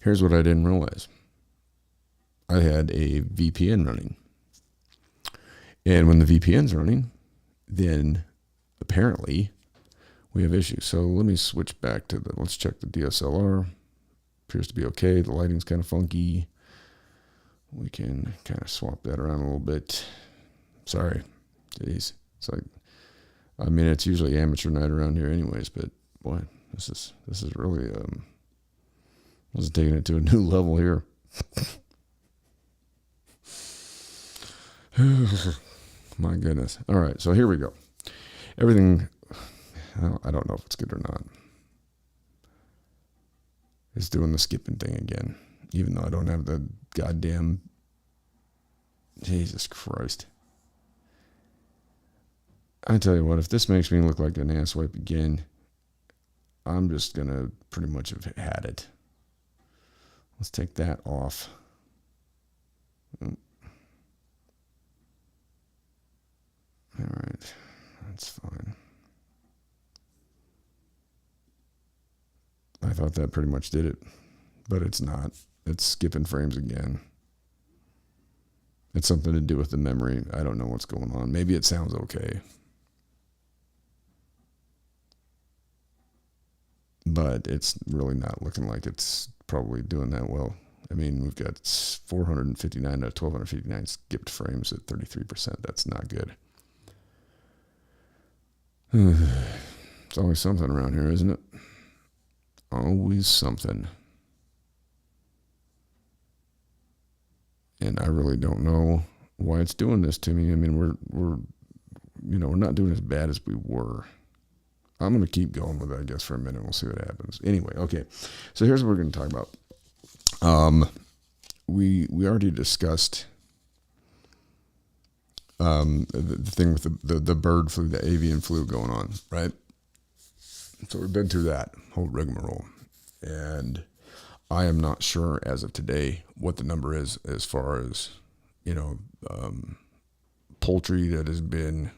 Here's what I didn't realize. I had a VPN running. And when the VPN's running, then apparently we have issues. So let me switch back to let's check the DSLR. Appears to be okay. The lighting's kind of funky. We can kind of swap that around a little bit. Sorry. Jeez. It's like, I mean, it's usually amateur night around here anyways, but boy, this is really, this is taking it to a new level here. My goodness. All right, so here we go. Everything, I don't know if it's good or not. It's doing the skipping thing again, even though I don't have the goddamn, Jesus Christ. I tell you what, if this makes me look like an asswipe again, I'm just going to pretty much have had it. Let's take that off. All right, that's fine. I thought that pretty much did it, but it's not. It's skipping frames again. It's something to do with the memory. I don't know what's going on. Maybe it sounds okay. But it's really not looking like it's probably doing that well. I mean, we've got 459 out of 1,259 skipped frames at 33%. That's not good. It's always something around here, isn't it? Always something. And I really don't know why it's doing this to me. I mean, we're not doing as bad as we were. I'm going to keep going with it, I guess, for a minute. We'll see what happens. Anyway, okay. So here's what we're going to talk about. We already discussed the thing with the bird flu, the avian flu going on, right? So we've been through that whole rigmarole. And I am not sure as of today what the number is as far as, poultry that has been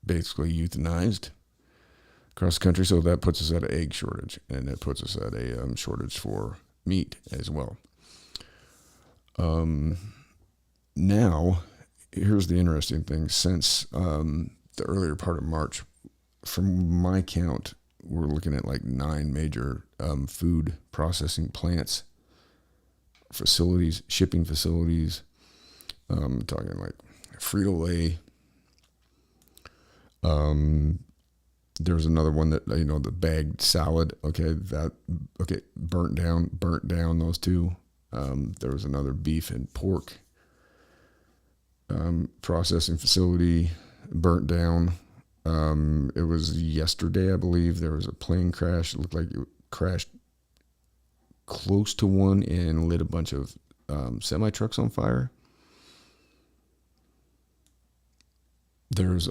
basically euthanized across the country. So that puts us at an egg shortage, and it puts us at a shortage for meat as well. Now, here's the interesting thing. Since the earlier part of March, from my count, we're looking at like 9 major food processing plants, facilities, shipping facilities. Talking like Frito-Lay. There's another one that, the bagged salad. Burnt down those two. There was another beef and pork processing facility burnt down. It was yesterday, I believe. There was a plane crash. It looked like it crashed close to one and lit a bunch of semi trucks on fire. There's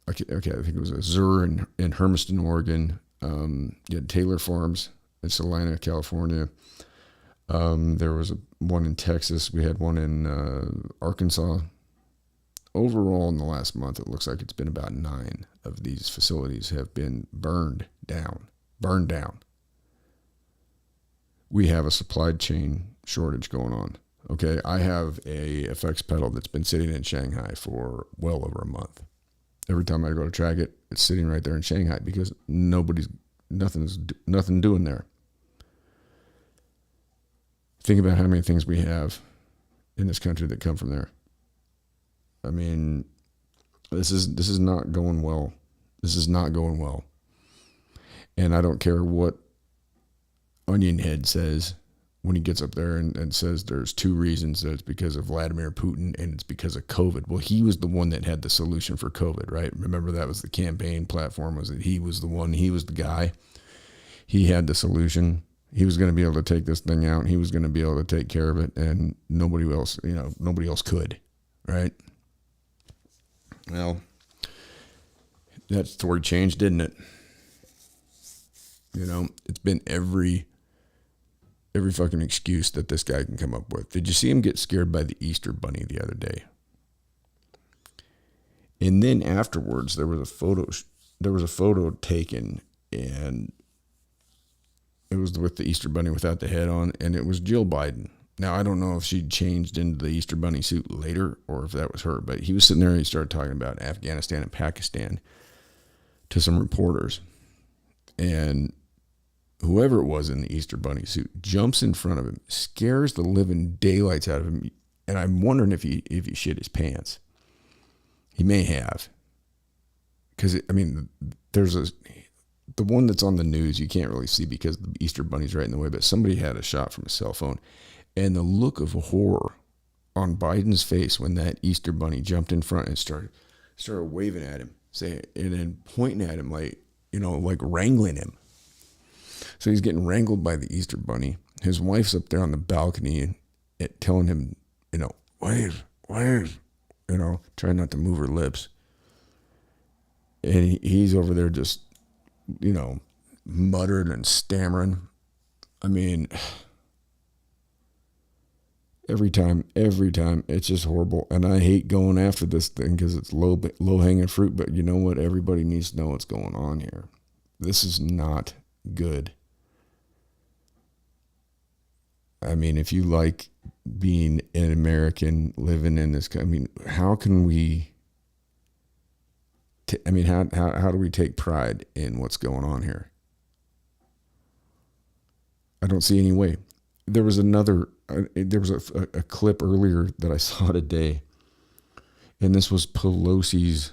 I think it was a Zur in Hermiston, Oregon. You had Taylor Farms in Salina, California. There was one in Texas. We had one in Arkansas. Overall, in the last month, it looks like it's been about 9 of these facilities have been burned down. We have a supply chain shortage going on. Okay, I have a FX pedal that's been sitting in Shanghai for well over a month. Every time I go to track it, it's sitting right there in Shanghai because nothing doing there. Think about how many things we have in this country that come from there. I mean, this is not going well. This is not going well. And I don't care what Onion Head says when he gets up there and says there's 2 reasons that it's because of Vladimir Putin and it's because of COVID. Well, he was the one that had the solution for COVID, right? Remember, that was the campaign platform, was that he was the one, he was the guy. He had the solution. He was going to be able to take this thing out. He was going to be able to take care of it, and nobody else could, right? Well, that story changed, didn't it? It's been every fucking excuse that this guy can come up with. Did you see him get scared by the Easter Bunny the other day? And then afterwards, there was a photo taken, and It was with the Easter Bunny without the head on, and it was Jill Biden. Now, I don't know if she changed into the Easter Bunny suit later or if that was her, but he was sitting there and he started talking about Afghanistan and Pakistan to some reporters. And whoever it was in the Easter Bunny suit jumps in front of him, scares the living daylights out of him, and I'm wondering if he shit his pants. He may have. Because, I mean, there's the one that's on the news you can't really see because the Easter Bunny's right in the way, but somebody had a shot from a cell phone. And the look of horror on Biden's face when that Easter Bunny jumped in front and started waving at him, and then pointing at him like wrangling him. So he's getting wrangled by the Easter Bunny. His wife's up there on the balcony and telling him, wave, trying not to move her lips. And he's over there just, muttering and stammering. I mean, every time, it's just horrible. And I hate going after this thing because it's low-hanging fruit. But you know what? Everybody needs to know what's going on here. This is not good. I mean, if you like being an American living in this, how can we, how do we take pride in what's going on here? I don't see any way. There was a clip earlier that I saw today, and this was Pelosi's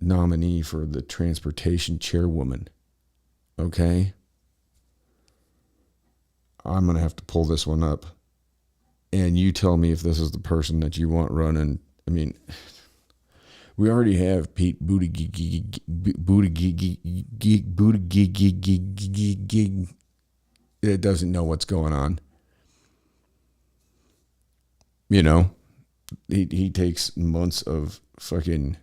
nominee for the transportation chairwoman. Okay? I'm going to have to pull this one up. And you tell me if this is the person that you want running. I mean, we already have Pete Buttigieg that doesn't know what's going on. He takes months of fucking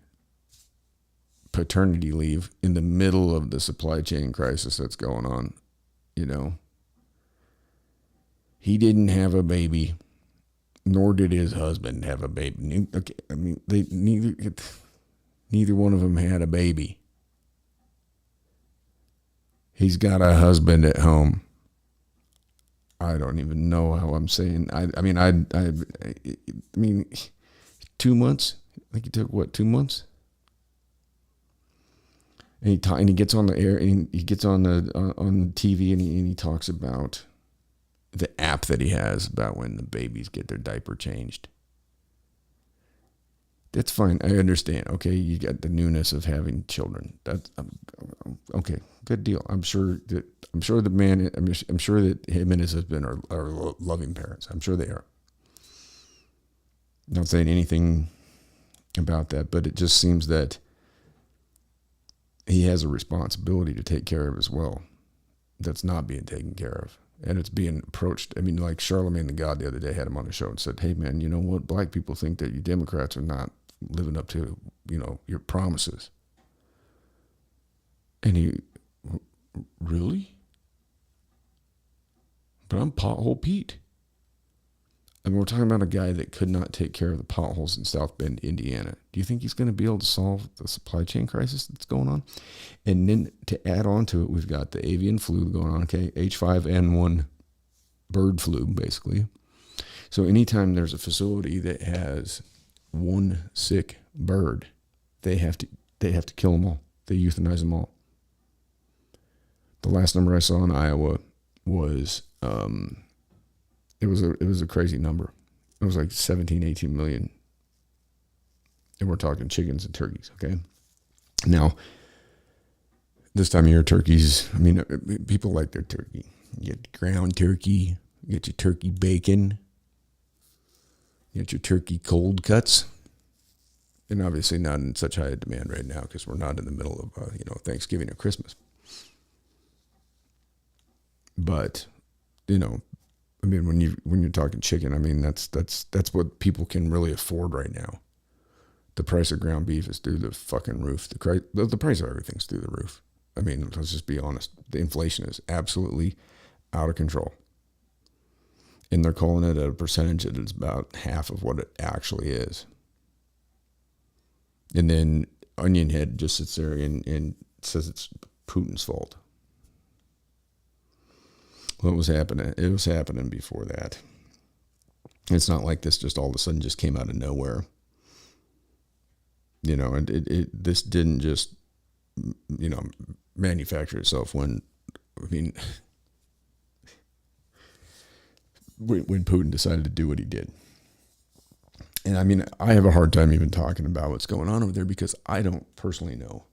paternity leave in the middle of the supply chain crisis that's going on. He didn't have a baby, nor did his husband have a baby. Okay, I mean, neither one of them had a baby. He's got a husband at home. I don't even know how I'm saying. I mean, 2 months. I think he took 2 months. And he gets on the air and he gets on the TV and he talks about the app that he has about when the babies get their diaper changed. That's fine. I understand. Okay, you got the newness of having children. That's okay. Good deal. I'm sure that him and his husband are loving parents. I'm sure they are. Not saying anything about that, but it just seems that he has a responsibility to take care of as well. That's not being taken care of. And it's being approached. I mean, like Charlamagne the God the other day had him on the show and said, hey, man, you know what? Black people think that you Democrats are not living up to, your promises. And he, really? But I'm Pothole Pete. I mean, we're talking about a guy that could not take care of the potholes in South Bend, Indiana. Do you think he's going to be able to solve the supply chain crisis that's going on? And then to add on to it, we've got the avian flu going on, okay? H5N1 bird flu, basically. So anytime there's a facility that has one sick bird, they have to kill them all. They euthanize them all. The last number I saw in Iowa was it was a crazy number. It was like 17, 18 million. And we're talking chickens and turkeys, okay? Now, this time of year, turkeys, I mean, people like their turkey. You get ground turkey, you get your turkey bacon, you get your turkey cold cuts. And obviously not in such high demand right now because we're not in the middle of, Thanksgiving or Christmas. But, I mean, when you're talking chicken, I mean, that's what people can really afford right now. The price of ground beef is through the fucking roof. The price of everything's through the roof. I mean, let's just be honest. The inflation is absolutely out of control. And they're calling it a percentage that is about half of what it actually is. And then Onion Head just sits there and says it's Putin's fault. What was happening? It was happening before that. It's not like this just all of a sudden just came out of nowhere. You know, and this didn't just, manufacture itself when Putin decided to do what he did. And I mean, I have a hard time even talking about what's going on over there because I don't personally know.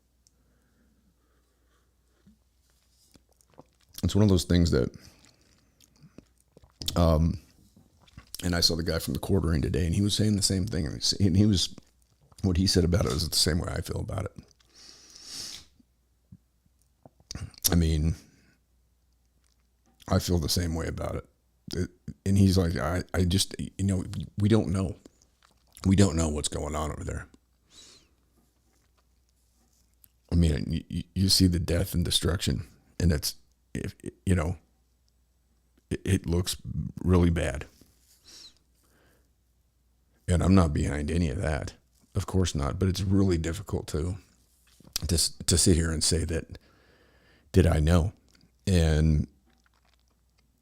It's one of those things that, and I saw the guy from the Quartering today, and he was saying the same thing. And what he said about it was the same way I feel about it. I mean, I feel the same way about it. And he's like, I just, we don't know. We don't know what's going on over there. I mean, you see the death and destruction, and it looks really bad. And I'm not behind any of that. Of course not. But it's really difficult to sit here and say that, did I know? And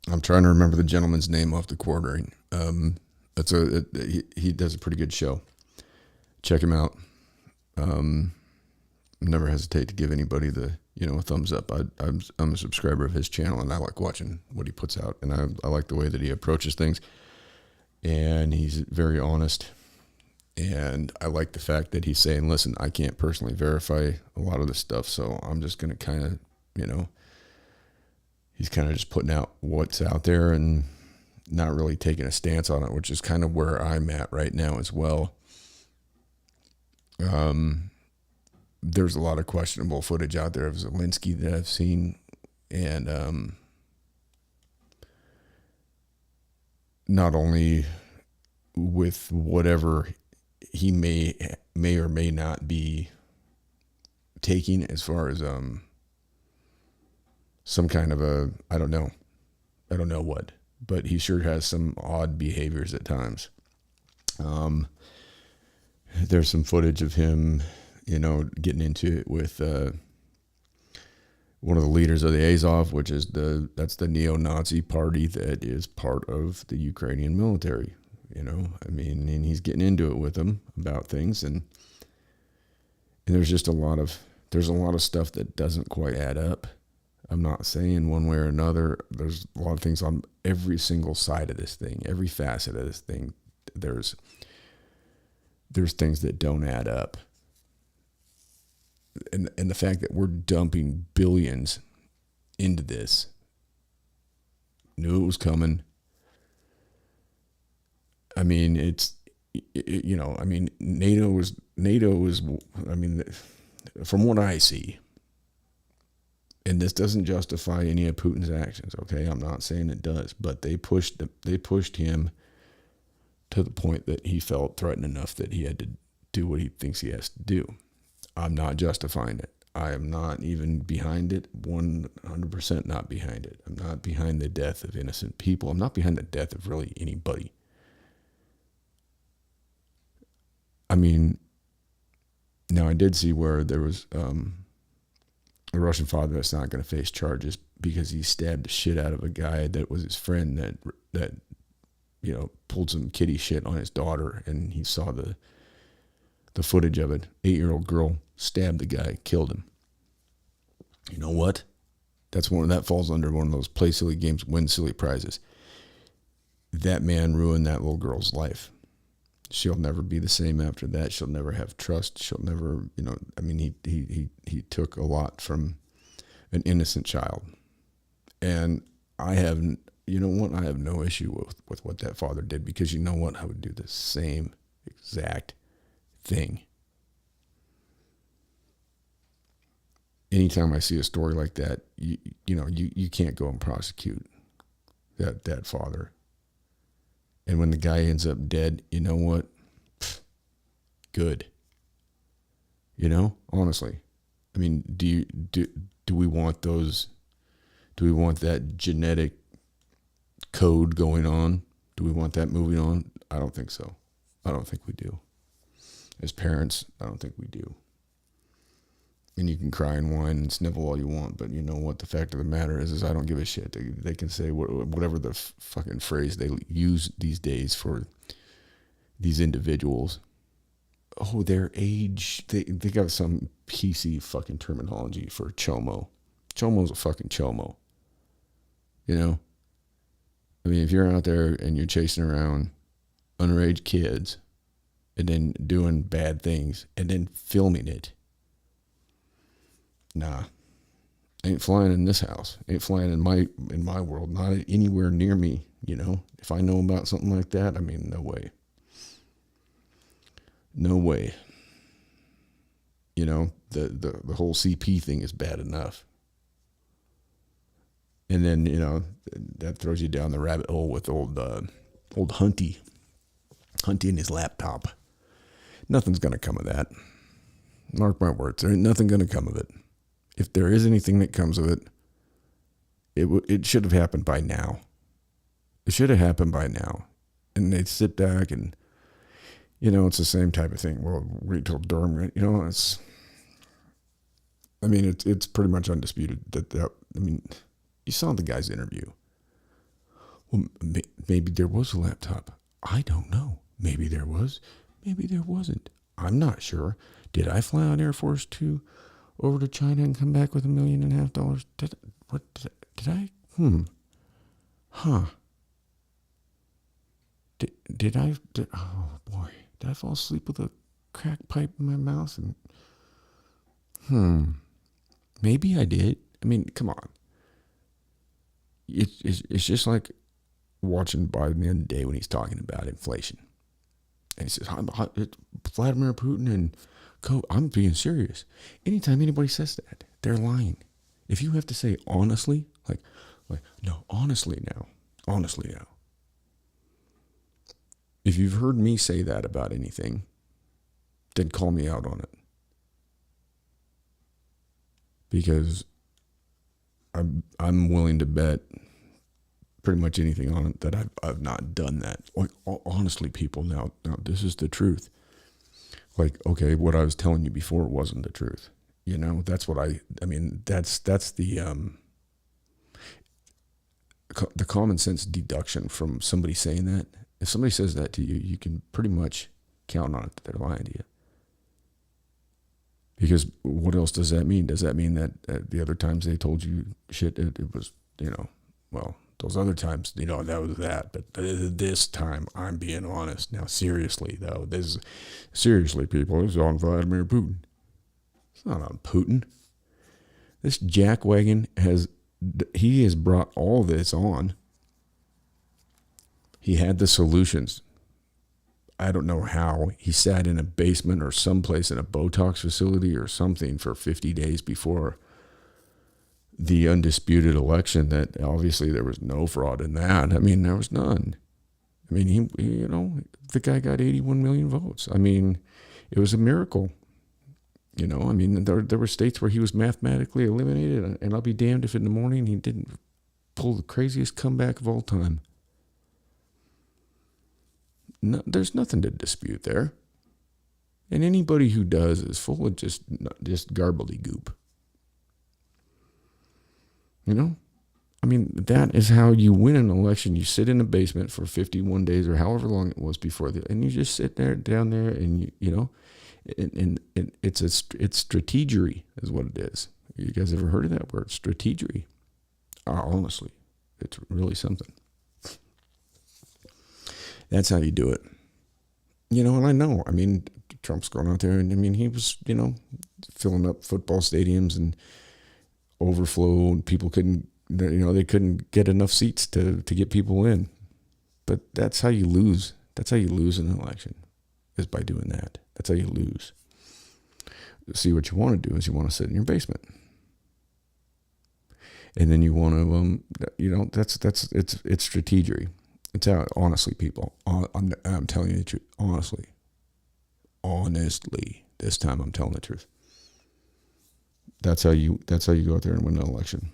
I'm trying to remember the gentleman's name off the Quartering. He does a pretty good show. Check him out. Never hesitate to give anybody a thumbs up. I'm a subscriber of his channel, and I like watching what he puts out, and I like the way that he approaches things, and he's very honest, and I like the fact that he's saying, listen, I can't personally verify a lot of this stuff, so I'm just going to kind of, he's kind of just putting out what's out there and not really taking a stance on it, which is kind of where I'm at right now as well. There's a lot of questionable footage out there of Zelensky that I've seen, and not only with whatever he may or may not be taking as far as some kind of I don't know what, but he sure has some odd behaviors at times. There's some footage of him, getting into it with one of the leaders of the Azov, which is that's the neo-Nazi party that is part of the Ukrainian military. And he's getting into it with them about things, and there's just a lot of stuff that doesn't quite add up. I'm not saying one way or another. There's a lot of things on every single side of this thing, every facet of this thing. There's things that don't add up. And the fact that we're dumping billions into this, knew it was coming. I mean, NATO is, from what I see, and this doesn't justify any of Putin's actions, okay? I'm not saying it does, but they pushed him to the point that he felt threatened enough that he had to do what he thinks he has to do. I'm not justifying it. I am not even behind it, 100% not behind it. I'm not behind the death of innocent people. I'm not behind the death of really anybody. I mean, now I did see where there was a Russian father that's not going to face charges because he stabbed the shit out of a guy that was his friend that pulled some kiddie shit on his daughter, and he saw the footage of it. 8-year-old girl stabbed the guy, killed him. You know what? That falls under one of those play silly games, win silly prizes. That man ruined that little girl's life. She'll never be the same after that. She'll never have trust. She'll never, he took a lot from an innocent child. And I have no issue with what that father did, because you know what? I would do the same exact thing. Anytime I see a story like that, you can't go and prosecute that father. And when the guy ends up dead, you know what? Good. Honestly. I mean, do we want those? Do we want that genetic code going on? Do we want that moving on? I don't think so. I don't think we do. As parents, I don't think we do. And you can cry and whine and snivel all you want, but you know what? The fact of the matter is I don't give a shit. They can say whatever the fucking phrase they use these days for these individuals. Oh, their age. They got some PC fucking terminology for chomo. Chomo's a fucking chomo. You know? I mean, if you're out there and you're chasing around underage kids and then doing bad things and then filming it, nah, ain't flying in this house. Ain't flying in my world. Not anywhere near me. You know, if I know about something like that, I mean, no way. No way. You know, the whole CP thing is bad enough. And then, you know, that throws you down the rabbit hole with old Hunty and his laptop. Nothing's gonna come of that. Mark my words, there ain't nothing gonna come of it. If there is anything that comes of it, it should have happened by now. It should have happened by now. And they'd sit back and, you know, it's the same type of thing. Well, wait till Durham, you know, it's pretty much undisputed that I mean, you saw the guy's interview. Well, maybe there was a laptop. I don't know. Maybe there was. Maybe there wasn't. I'm not sure. Did I fly on Air Force 2 over to China and come back with $1.5 million? Did I? Huh. Did I? Oh boy. Did I fall asleep with a crack pipe in my mouth? And maybe I did. I mean, come on. It's just like watching Biden the other day when he's talking about inflation. And he says, Vladimir Putin and I'm being serious. Anytime anybody says that, they're lying. If you have to say honestly, like no, honestly now. If you've heard me say that about anything, then call me out on it. Because I'm willing to bet pretty much anything on it that I've not done that. Like, honestly, people, now this is the truth. Like, okay, what I was telling you before wasn't the truth. You know, that's what I mean, that's the common sense deduction from somebody saying that. If somebody says that to you, you can pretty much count on it that they're lying to you. Because what else does that mean? Does that mean that the other times they told you shit, it was, you know, well, those other times, you know, that was that. But this time, I'm being honest. Now, seriously, though, seriously, people, this is on Vladimir Putin. It's not on Putin. This jackwagon has brought all this on. He had the solutions. I don't know how. He sat in a basement or someplace in a Botox facility or something for 50 days before the undisputed election that obviously there was no fraud in that. I mean, there was none. I mean, he you know, the guy got 81 million votes. I mean, it was a miracle. You know, I mean, there were states where he was mathematically eliminated, and I'll be damned if in the morning he didn't pull the craziest comeback of all time. No, there's nothing to dispute there. And anybody who does is full of just gobbledygook. You know? I mean, that is how you win an election. You sit in a basement for 51 days or however long it was before and you just sit down there and you know, and it's strategery is what it is. You guys ever heard of that word? Strategery. Honestly, it's really something. That's how you do it. You know, and I know, I mean, Trump's going out there and I mean, he was, you know, filling up football stadiums and overflow and people couldn't, you know, they couldn't get enough seats to get people in. But that's how you lose. That's how you lose an election, is by doing that. That's how you lose. See, what you want to do is you want to sit in your basement. And then you want to, you know, it's strategery. It's how, honestly, people, I'm telling you the truth, honestly, this time I'm telling the truth. That's how you go out there and win an election.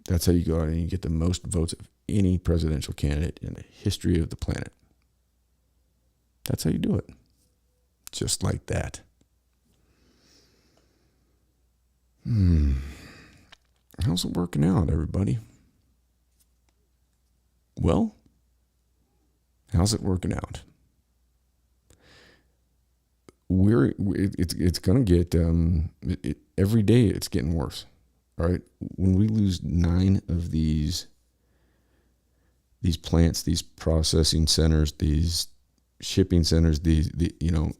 That's how you go out and you get the most votes of any presidential candidate in the history of the planet. That's how you do it. Just like that. How's it working out, everybody? Well, how's it working out? It's gonna get every day it's getting worse. All right, when we lose 9 of these plants, these processing centers, these shipping centers, I'm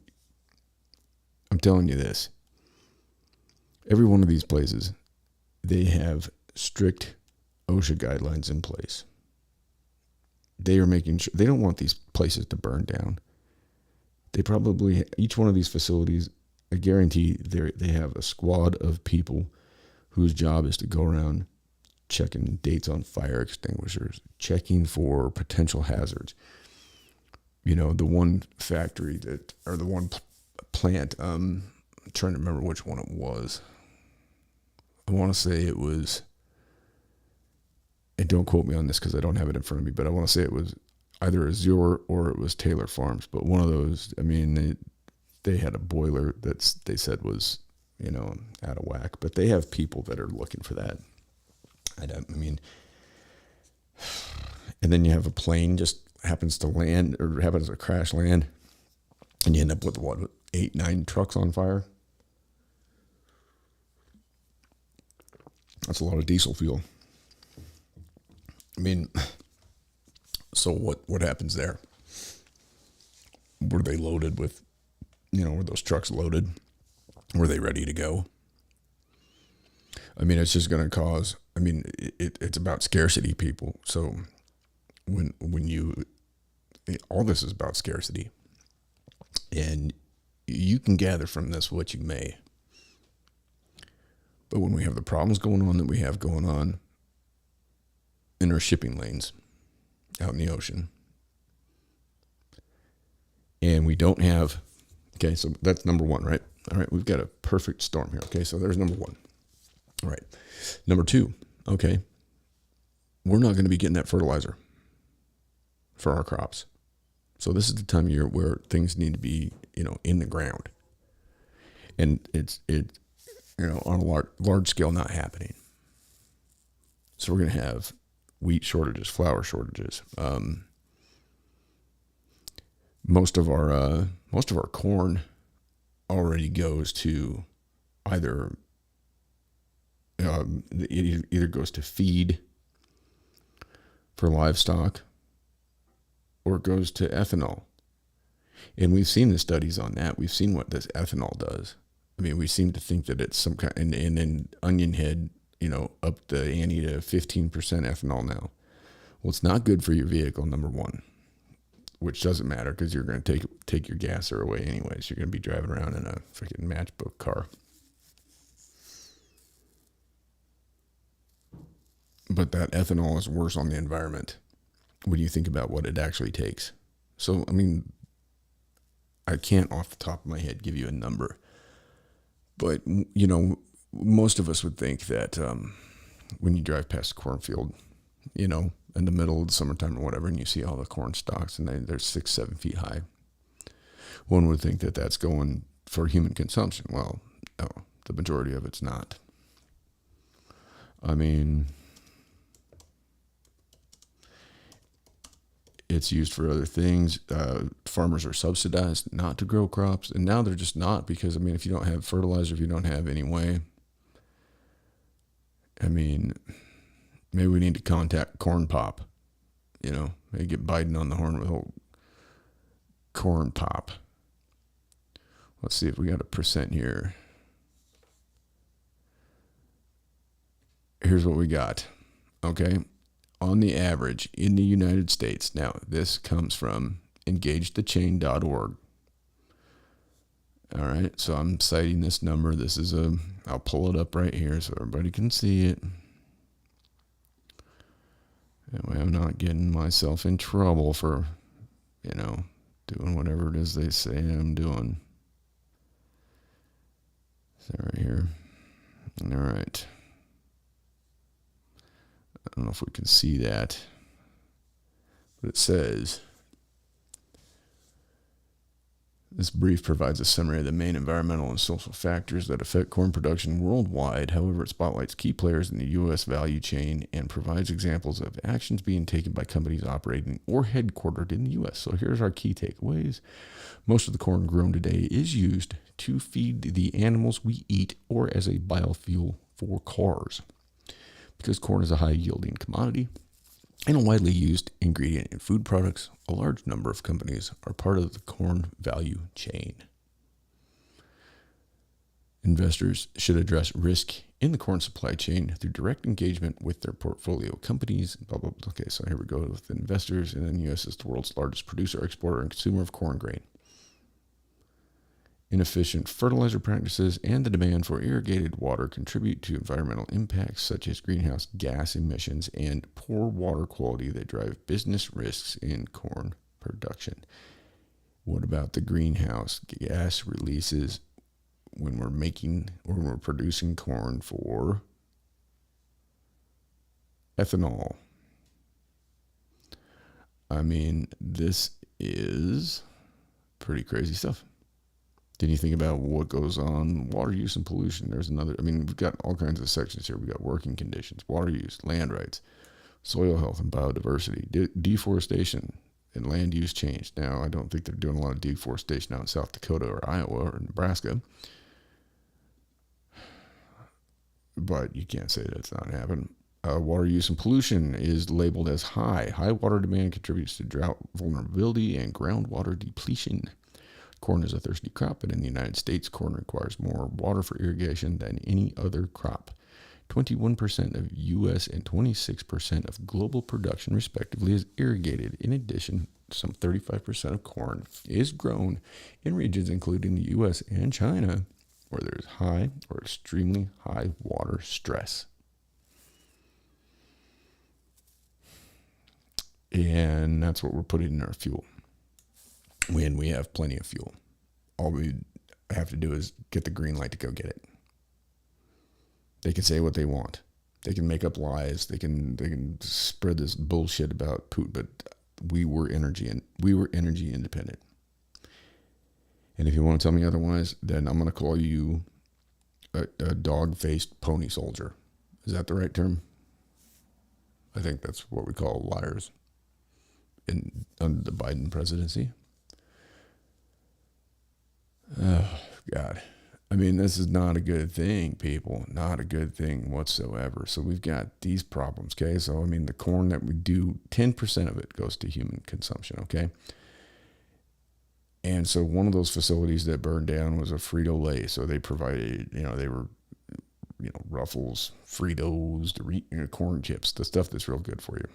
telling you this. Every one of these places, they have strict OSHA guidelines in place. They are making sure they don't want these places to burn down. They probably, each one of these facilities, I guarantee they have a squad of people whose job is to go around checking dates on fire extinguishers, checking for potential hazards. The one factory or the one plant, I'm trying to remember which one it was. I want to say it was, and don't quote me on this because I don't have it in front of me, but I want to say it was either Azure or it was Taylor Farms. But one of those, they had a boiler that they said was, out of whack. But they have people that are looking for that. And then you have a plane just happens to land or happens to crash land, and you end up with 8, 9 trucks on fire. That's a lot of diesel fuel. So what happens there? Were they loaded with, were those trucks loaded? Were they ready to go? It's just going to cause, it's about scarcity, people. So all this is about scarcity. And you can gather from this what you may. But when we have the problems going on that we have going on in our shipping lanes out in the ocean, and we don't have, okay, so that's number one, right? All right, we've got a perfect storm here. Okay, so there's number one. All right. Number two, okay, we're not going to be getting that fertilizer for our crops. So this is the time of year where things need to be, in the ground. And it's on a large scale not happening. So we're going to have wheat shortages, flour shortages. Most of our corn already goes to either it either goes to feed for livestock or it goes to ethanol. And we've seen the studies on that. We've seen what this ethanol does. We seem to think that it's some kind, and then Onion Head, up the ante to 15% ethanol now. Well, it's not good for your vehicle, number one, which doesn't matter because you're going to take your gasser away anyways. You're going to be driving around in a freaking matchbook car. But that ethanol is worse on the environment when you think about what it actually takes. So, I can't off the top of my head give you a number. But, most of us would think that when you drive past a cornfield, in the middle of the summertime or whatever, and you see all the corn stalks and they're 6-7 feet high, one would think that that's going for human consumption. Well, no, the majority of it's not. It's used for other things. Farmers are subsidized not to grow crops, and now they're just not because, if you don't have fertilizer, if you don't have any way, maybe we need to contact Corn Pop, maybe get Biden on the horn with whole Corn Pop. Let's see if we got a percent here. Here's what we got. Okay. On the average in the United States, now this comes from engagethechain.org. All right, so I'm citing this number. I'll pull it up right here so everybody can see it. That way I'm not getting myself in trouble for, doing whatever it is they say I'm doing. So right here. All right. I don't know if we can see that, but it says This brief provides a summary of the main environmental and social factors that affect corn production worldwide. However, it spotlights key players in the U.S. value chain and provides examples of actions being taken by companies operating or headquartered in the U.S. So here's our key takeaways. Most of the corn grown today is used to feed the animals we eat or as a biofuel for cars. Because corn is a high-yielding commodity and a widely used ingredient in food products, a large number of companies are part of the corn value chain. Investors should address risk in the corn supply chain through direct engagement with their portfolio companies. Blah, blah, blah. Okay, so here we go with investors. And then the U.S. is the world's largest producer, exporter, and consumer of corn grain. Inefficient fertilizer practices and the demand for irrigated water contribute to environmental impacts such as greenhouse gas emissions and poor water quality that drive business risks in corn production. What about the greenhouse gas releases when we're producing corn for ethanol? I mean, this is pretty crazy stuff. Then you think about what goes on, water use and pollution. There's another, we've got all kinds of sections here. We've got working conditions, water use, land rights, soil health and biodiversity, deforestation, and land use change. Now, I don't think they're doing a lot of deforestation out in South Dakota or Iowa or Nebraska. But you can't say that's not happening. Water use and pollution is labeled as high. High water demand contributes to drought vulnerability and groundwater depletion. Corn is a thirsty crop, but in the United States, corn requires more water for irrigation than any other crop. 21% of U.S. and 26% of global production, respectively, is irrigated. In addition, some 35% of corn is grown in regions including the U.S. and China, where there is high or extremely high water stress. And that's what we're putting in our fuel. When we have plenty of fuel, all we have to do is get the green light to go get it. They can say what they want. They can make up lies. They can spread this bullshit about Putin. But we were energy independent. And if you want to tell me otherwise, then I'm going to call you a dog-faced pony soldier. Is that the right term? I think that's what we call liars under the Biden presidency. Oh, God. This is not a good thing, people. Not a good thing whatsoever. So we've got these problems, okay? So, the corn that we do, 10% of it goes to human consumption, okay? And so one of those facilities that burned down was a Frito-Lay. So they provided, they were, Ruffles, Fritos, corn chips, the stuff that's real good for you,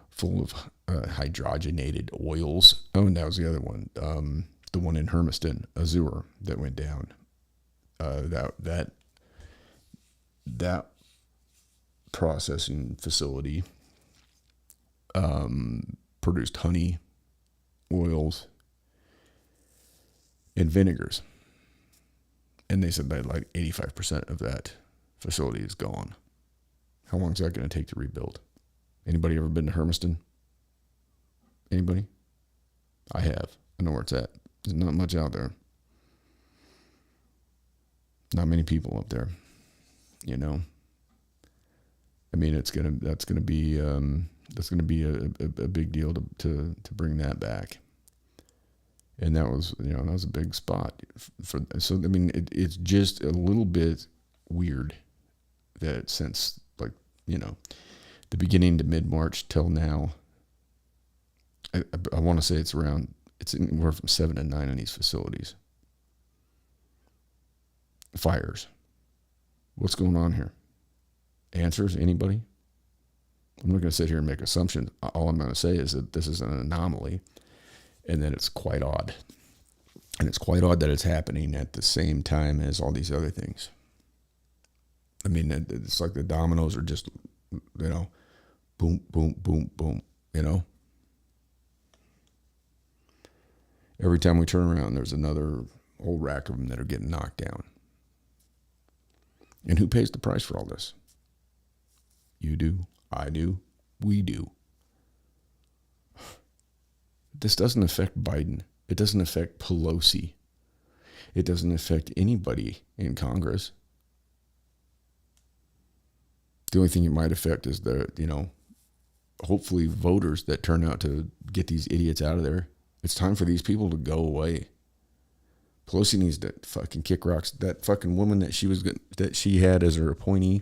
full of hydrogenated oils. Oh, and that was the other one. The one in Hermiston, Azure, that went down. That processing facility produced honey, oils, and vinegars. And they said that like 85% of that facility is gone. How long is that going to take to rebuild? Anybody ever been to Hermiston? Anybody? I have. I know where it's at. There's not much out there. Not many people up there. That's gonna be a big deal to bring that back. And that was a big spot it's just a little bit weird that since the beginning to mid-March till now, I want to say it's anywhere from 7 to 9 in these facilities. Fires. What's going on here? Answers? Anybody? I'm not going to sit here and make assumptions. All I'm going to say is that this is an anomaly and that it's quite odd. And it's quite odd that it's happening at the same time as all these other things. It's like the dominoes are just, boom, boom, boom, boom, Every time we turn around, there's another whole rack of them that are getting knocked down. And who pays the price for all this? You do, I do, we do. This doesn't affect Biden. It doesn't affect Pelosi. It doesn't affect anybody in Congress. The only thing it might affect is hopefully voters that turn out to get these idiots out of there. It's time for these people to go away. Pelosi needs to fucking kick rocks. That fucking woman that she had as her appointee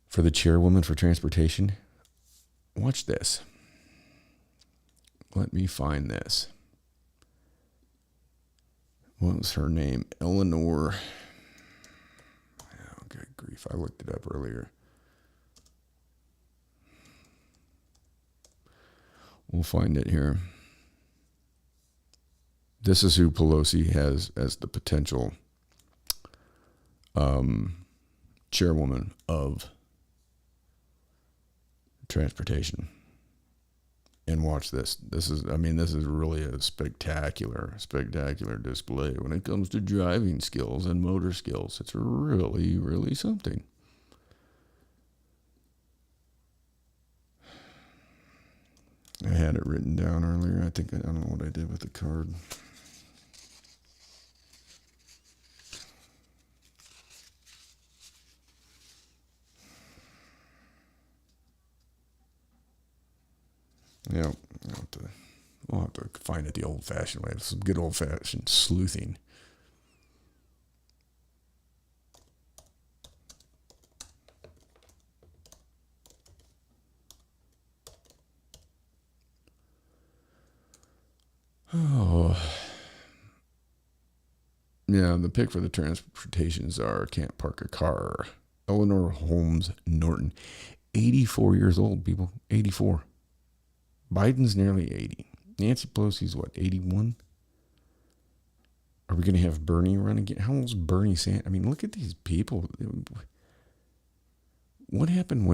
for the chairwoman for transportation. Watch this. Let me find this. What was her name? Eleanor. Oh, good grief. I looked it up earlier. We'll find it here. This is who Pelosi has as the potential chairwoman of transportation. And watch this. This is really a spectacular display when it comes to driving skills and motor skills. It's really, really something. I had it written down earlier. I don't know what I did with the card. Yeah, we'll have to find it the old-fashioned way. Some good old-fashioned sleuthing. Oh. Yeah, the pick for the transportation czar can't park a car. Eleanor Holmes Norton. 84 years old, people. 84. Biden's nearly 80. Nancy Pelosi's what, 81? Are we going to have Bernie run again? How old's Bernie Sanders? I mean, look at these people. What happened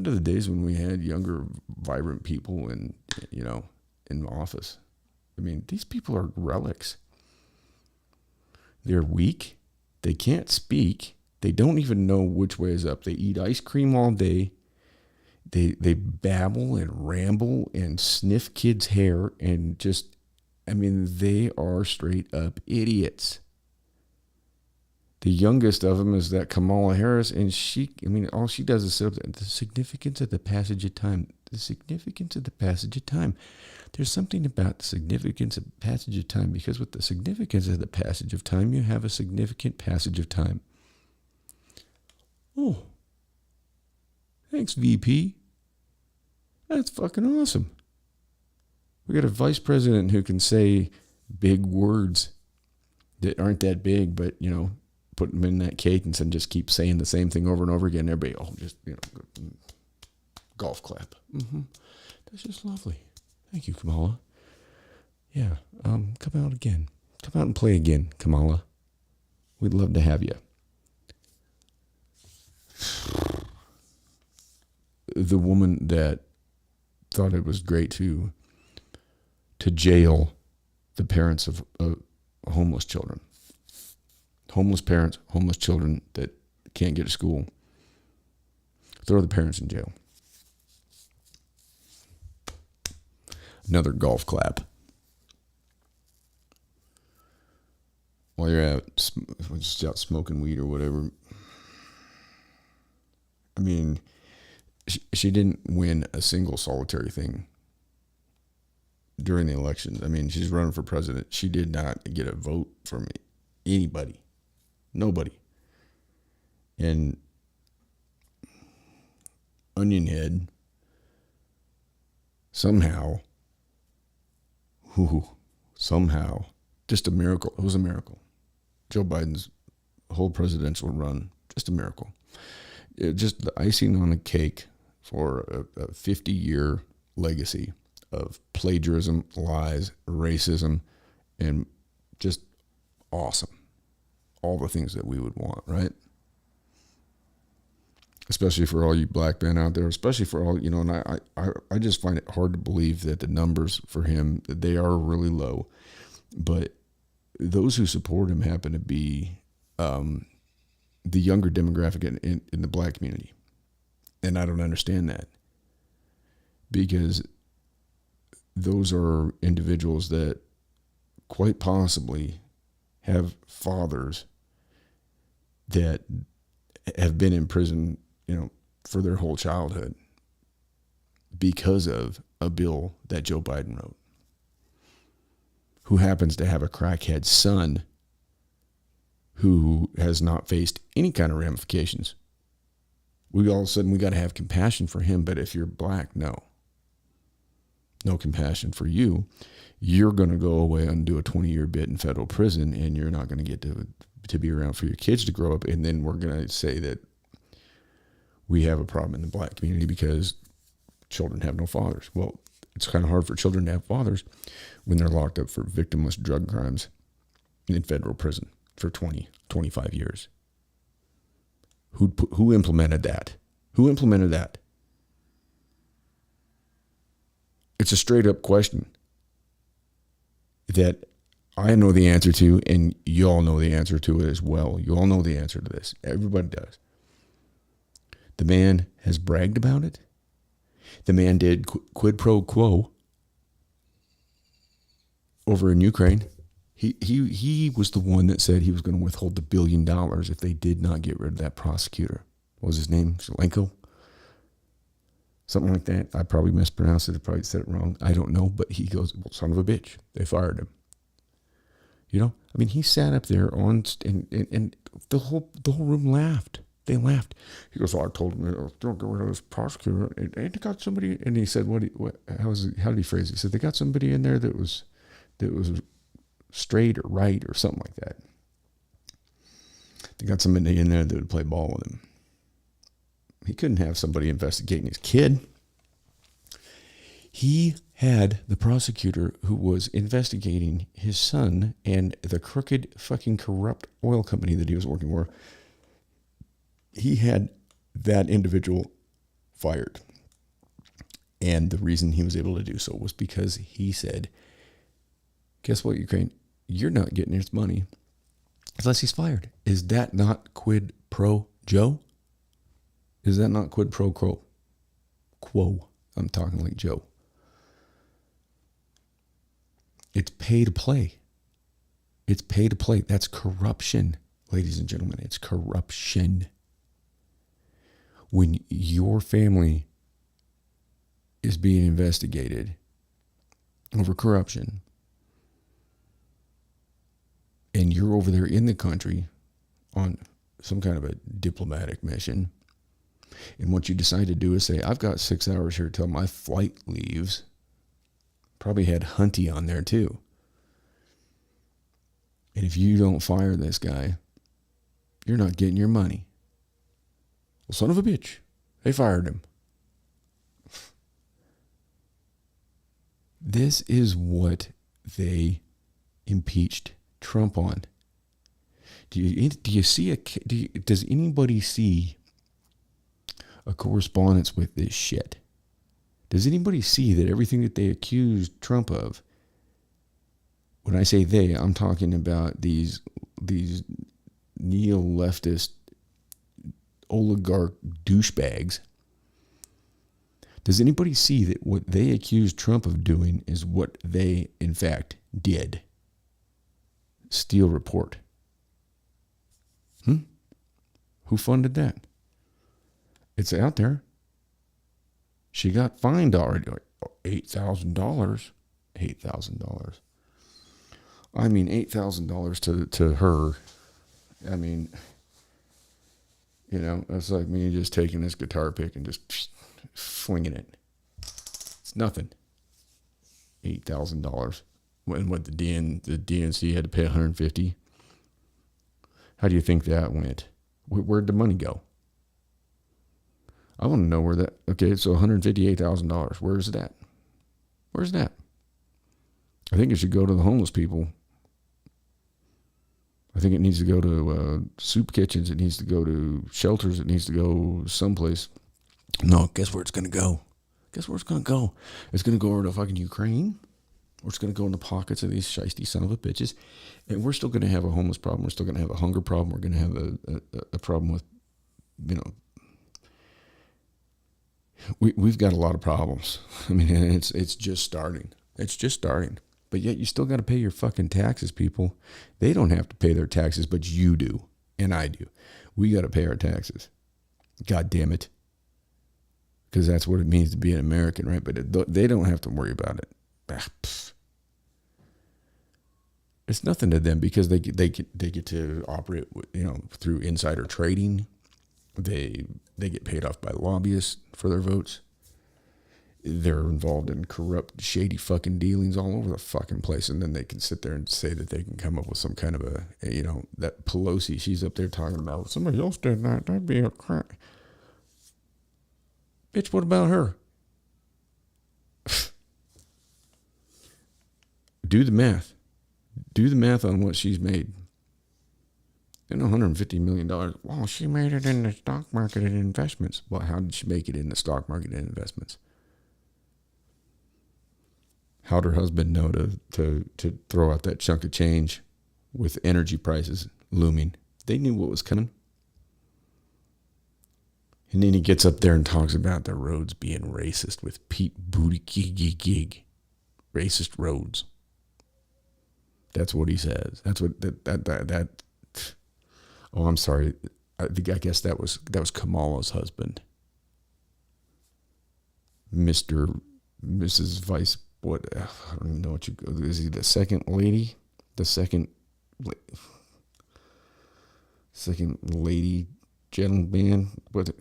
to the days when we had younger, vibrant people in office? I mean, these people are relics. They're weak. They can't speak. They don't even know which way is up. They eat ice cream all day. They babble and ramble and sniff kids' hair and they are straight up idiots. The youngest of them is that Kamala Harris, and all she does is the significance of the passage of time. The significance of the passage of time. There's something about the significance of the passage of time, because with the significance of the passage of time, you have a significant passage of time. Oh, thanks, VP. That's fucking awesome. We got a vice president who can say big words that aren't that big, but, put them in that cake and then just keep saying the same thing over and over again. Everybody, golf clap. Mm-hmm. That's just lovely. Thank you, Kamala. Yeah, come out again. Come out and play again, Kamala. We'd love to have you. The woman that thought it was great to jail the parents of homeless children. Homeless parents, homeless children that can't get to school. Throw the parents in jail. Another golf clap. While you're just out smoking weed or whatever. I mean, she didn't win a single solitary thing during the elections. I mean, she's running for president. She did not get a vote from anybody. Nobody. And Onion Head somehow, just a miracle. It was a miracle. Joe Biden's whole presidential run, just a miracle. Just the icing on the cake for a 50-year legacy of plagiarism, lies, racism, and just awesome. All the things that we would want, right? Especially for all you black men out there, especially for all, and I just find it hard to believe that the numbers for him, they are really low. But those who support him happen to be the younger demographic in the black community. And I don't understand that. Because those are individuals that quite possibly have fathers that have been in prison, for their whole childhood because of a bill that Joe Biden wrote, who happens to have a crackhead son who has not faced any kind of ramifications. We all of a sudden, we got to have compassion for him. But if you're black, no compassion for you. You're going to go away and do a 20-year bit in federal prison, and you're not going to get to be around for your kids to grow up. And then we're going to say that we have a problem in the black community because children have no fathers. Well, it's kind of hard for children to have fathers when they're locked up for victimless drug crimes in federal prison for 20, 25 years. Who implemented that? Who implemented that? It's a straight up question that I know the answer to, and you all know the answer to it as well. You all know the answer to this. Everybody does. The man has bragged about it. The man did quid pro quo over in Ukraine. He was the one that said he was going to withhold the $1 billion if they did not get rid of that prosecutor. What was his name? Zelenko? Something like that. I probably mispronounced it. I probably said it wrong. I don't know. But he goes, well, son of a bitch. They fired him. He sat up there and the whole room laughed. They laughed. He goes, I told him, don't get rid of this prosecutor. And they got somebody, and he said, how did he phrase it? He said, they got somebody in there that was straight or right or something like that. They got somebody in there that would play ball with him. He couldn't have somebody investigating his kid. He had the prosecutor who was investigating his son and the crooked fucking corrupt oil company that he was working for. He had that individual fired. And the reason he was able to do so was because he said, guess what, Ukraine? You're not getting his money unless he's fired. Is that not quid pro Joe? Is that not quid pro quo? I'm talking like Joe. It's pay to play. It's pay to play. That's corruption, ladies and gentlemen. It's corruption. When your family is being investigated over corruption, and you're over there in the country on some kind of a diplomatic mission, and what you decide to do is say, I've got 6 hours here till my flight leaves. Probably had Hunty on there too. And if you don't fire this guy, you're not getting your money. Well, son of a bitch. They fired him. This is what they impeached Trump on. Does anybody see a correspondence with this shit? Does anybody see that everything that they accused Trump of, when I say they, I'm talking about these neo-leftist oligarch douchebags. Does anybody see that what they accused Trump of doing is what they, in fact, did? Steele report. Who funded that? It's out there. She got fined already, $8,000. $8,000. I mean, $8,000 to her. I mean, that's like me just taking this guitar pick and just flinging it. It's nothing. $8,000. When what the DNC had to pay $150. How do you think that went? Where'd the money go? I want to know where that. Okay, so $158,000. Where's that? Where's that? I think it should go to the homeless people. I think it needs to go to soup kitchens. It needs to go to shelters. It needs to go someplace. No, guess where it's going to go? Guess where it's going to go? It's going to go over to fucking Ukraine. Or it's going to go in the pockets of these shiesty son of a bitches. And we're still going to have a homeless problem. We're still going to have a hunger problem. We're going to have a problem with, we've got a lot of problems. I mean, it's just starting. It's just starting. But yet you still got to pay your fucking taxes, people. They don't have to pay their taxes, but you do. And I do. We got to pay our taxes. God damn it. Because that's what it means to be an American, right? But they don't have to worry about it. It's nothing to them because they get to operate, through insider trading. They get paid off by lobbyists for their votes. They're involved in corrupt, shady fucking dealings all over the fucking place. And then they can sit there and say that they can come up with some kind of that Pelosi, she's up there talking about, somebody else did that. That'd be a crap. Bitch, what about her? Do the math. Do the math on what she's made. And $150 million. Well, she made it in the stock market and investments. Well, how did she make it in the stock market and investments? How'd her husband know to throw out that chunk of change with energy prices looming? They knew what was coming. And then he gets up there and talks about the roads being racist with Pete Buttigieg. Racist roads. That's what he says. That's what that. Oh, I'm sorry. I guess that was Kamala's husband, Mrs. Vice. What? I don't even know what you. Is he the second lady? The second lady, gentleman. What?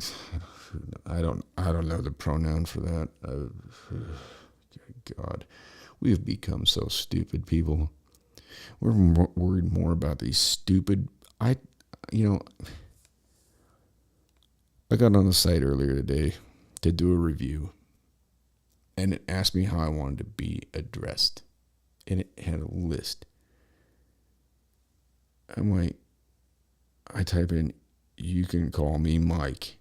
I don't know the pronoun for that. God, we have become so stupid, people. We're worried more about these stupid. I got on the site earlier today to do a review, and it asked me how I wanted to be addressed, and it had a list. I'm like, I type in, you can call me Mike.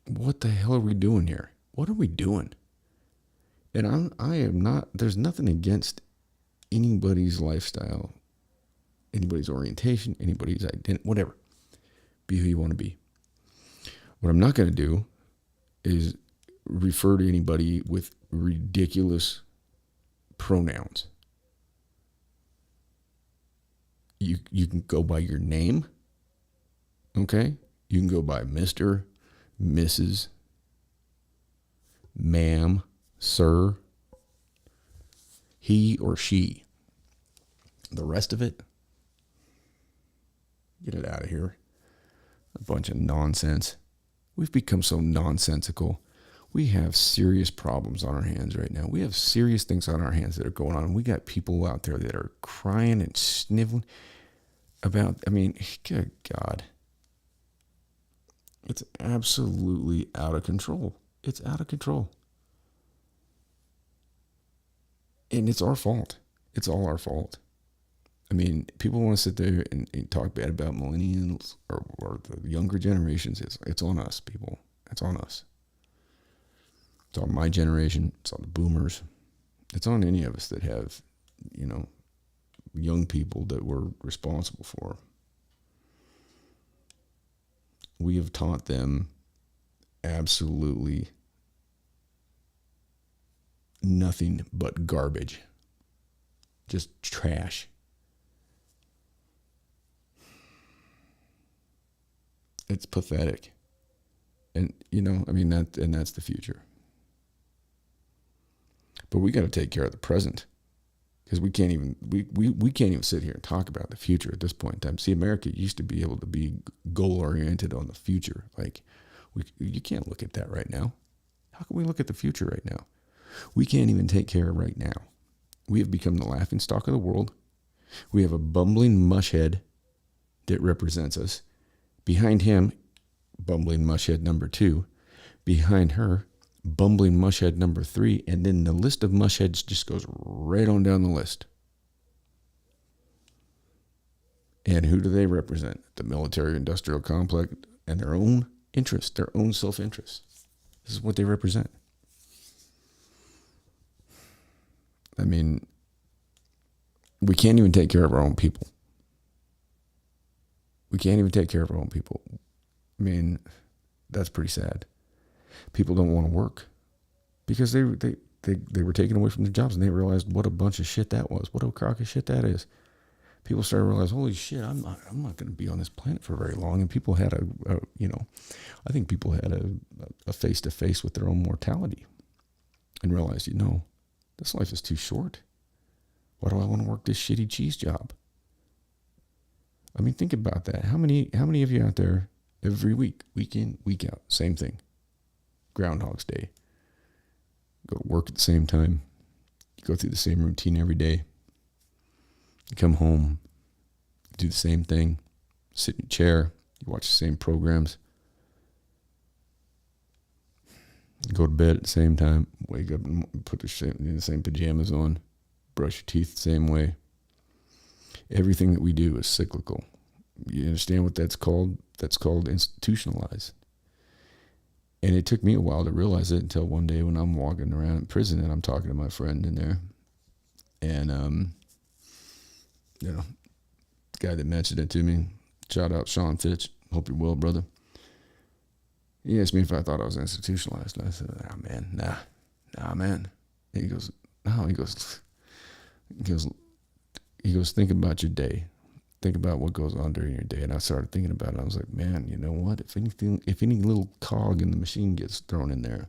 What the hell are we doing here? What are we doing? And I am not, there's nothing against anybody's lifestyle, anybody's orientation, anybody's identity, whatever. Be who you want to be. What I'm not going to do is refer to anybody with ridiculous pronouns. You can go by your name, okay? You can go by Mr., Mrs., ma'am, sir, he or she. The rest of it, get it out of here. A bunch of nonsense. We've become so nonsensical. We have serious problems on our hands right now. We have serious things on our hands that are going on. We got people out there that are crying and sniveling about, good God. It's absolutely out of control. It's out of control. And it's our fault. It's all our fault. People want to sit there and talk bad about millennials or the younger generations. It's on us, people. It's on us. It's on my generation. It's on the boomers. It's on any of us that have, young people that we're responsible for. We have taught them absolutely nothing but garbage. Just trash. It's pathetic. And, that's the future. But we got to take care of the present. Because we can't even sit here and talk about the future at this point in time. See, America used to be able to be goal-oriented on the future. You can't look at that right now. How can we look at the future right now? We can't even take care of right now. We have become the laughingstock of the world. We have a bumbling mushhead that represents us. Behind him, bumbling mushhead number 2. Behind her, bumbling mushhead number 3. And then the list of mushheads just goes right on down the list. And who do they represent? The military-industrial complex and their own interests, their own self-interest. This is what they represent. We can't even take care of our own people. That's pretty sad. People don't want to work. because they were taken away from their jobs, and they realized what a bunch of shit that was. What a crock of shit that is. People started to realize, holy shit, I'm not going to be on this planet for very long. And people had I think people had a face-to-face with their own mortality and realized, this life is too short. Why do I want to work this shitty cheese job? I mean, think about that. How many of you out there every week in, week out, same thing, Groundhog's Day, go to work at the same time, you go through the same routine every day, you come home, you do the same thing, sit in your chair, you watch the same programs, you go to bed at the same time, wake up and put the same pajamas on, brush your teeth the same way. Everything that we do is cyclical. You understand what that's called? That's called institutionalized. And it took me a while to realize it until one day when I'm walking around in prison and I'm talking to my friend in there. And, the guy that mentioned it to me, shout out Sean Fitch, hope you're well, brother. He asked me if I thought I was institutionalized. And I said, nah, man. And he goes, no, he goes, think about your day. Think about what goes on during your day. And I started thinking about it. I was like, man, you know what? If any little cog in the machine gets thrown in there,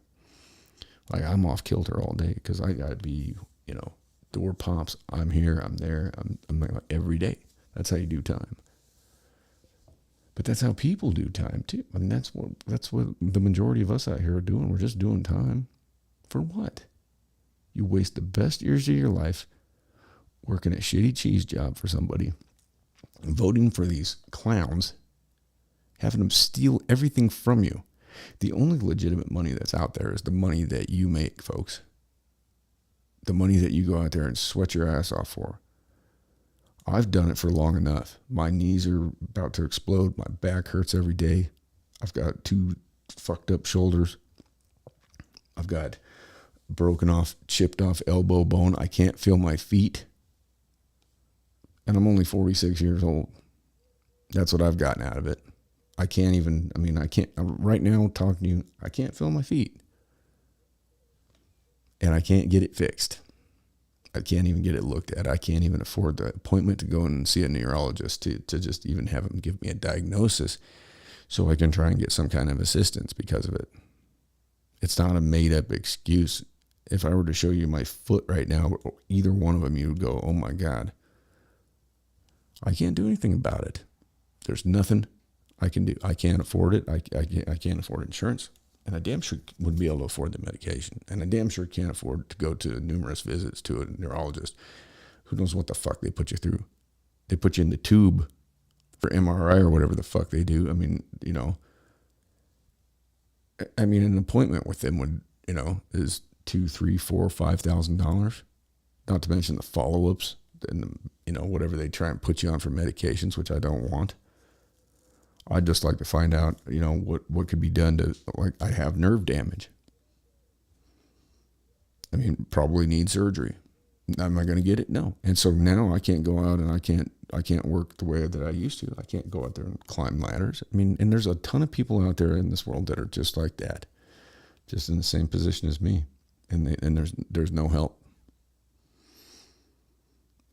like I'm off kilter all day because I got to be, door pops. I'm here. I'm there. I'm like every day. That's how you do time. But that's how people do time too. I mean, that's what the majority of us out here are doing. We're just doing time. For what? You waste the best years of your life working a shitty cheese job for somebody, voting for these clowns, having them steal everything from you. The only legitimate money that's out there is the money that you make, folks. The money that you go out there and sweat your ass off for. I've done it for long enough. My knees are about to explode. My back hurts every day. I've got 2 fucked up shoulders. I've got broken off, chipped off elbow bone. I can't feel my feet. And I'm only 46 years old. That's what I've gotten out of it. Right now talking to you, I can't feel my feet. And I can't get it fixed. I can't even get it looked at. I can't even afford the appointment to go in and see a neurologist to just even have him give me a diagnosis so I can try and get some kind of assistance because of it. It's not a made up excuse. If I were to show you my foot right now, either one of them, you would go, oh my God. I can't do anything about it. There's nothing I can do. I can't afford it. I can't afford insurance. And I damn sure wouldn't be able to afford the medication. And I damn sure can't afford to go to numerous visits to a neurologist. Who knows what the fuck they put you through? They put you in the tube for MRI or whatever the fuck they do. I mean, an appointment with them would, is $2,000, $3,000, $4,000, $5,000. Not to mention the follow-ups and, whatever they try and put you on for medications, which I don't want. I'd just like to find out, what could be done to, I have nerve damage. I mean, probably need surgery. Am I going to get it? No. And so now I can't go out and I can't work the way that I used to. I can't go out there and climb ladders. I mean, and there's a ton of people out there in this world that are just like that, just in the same position as me. And there's no help.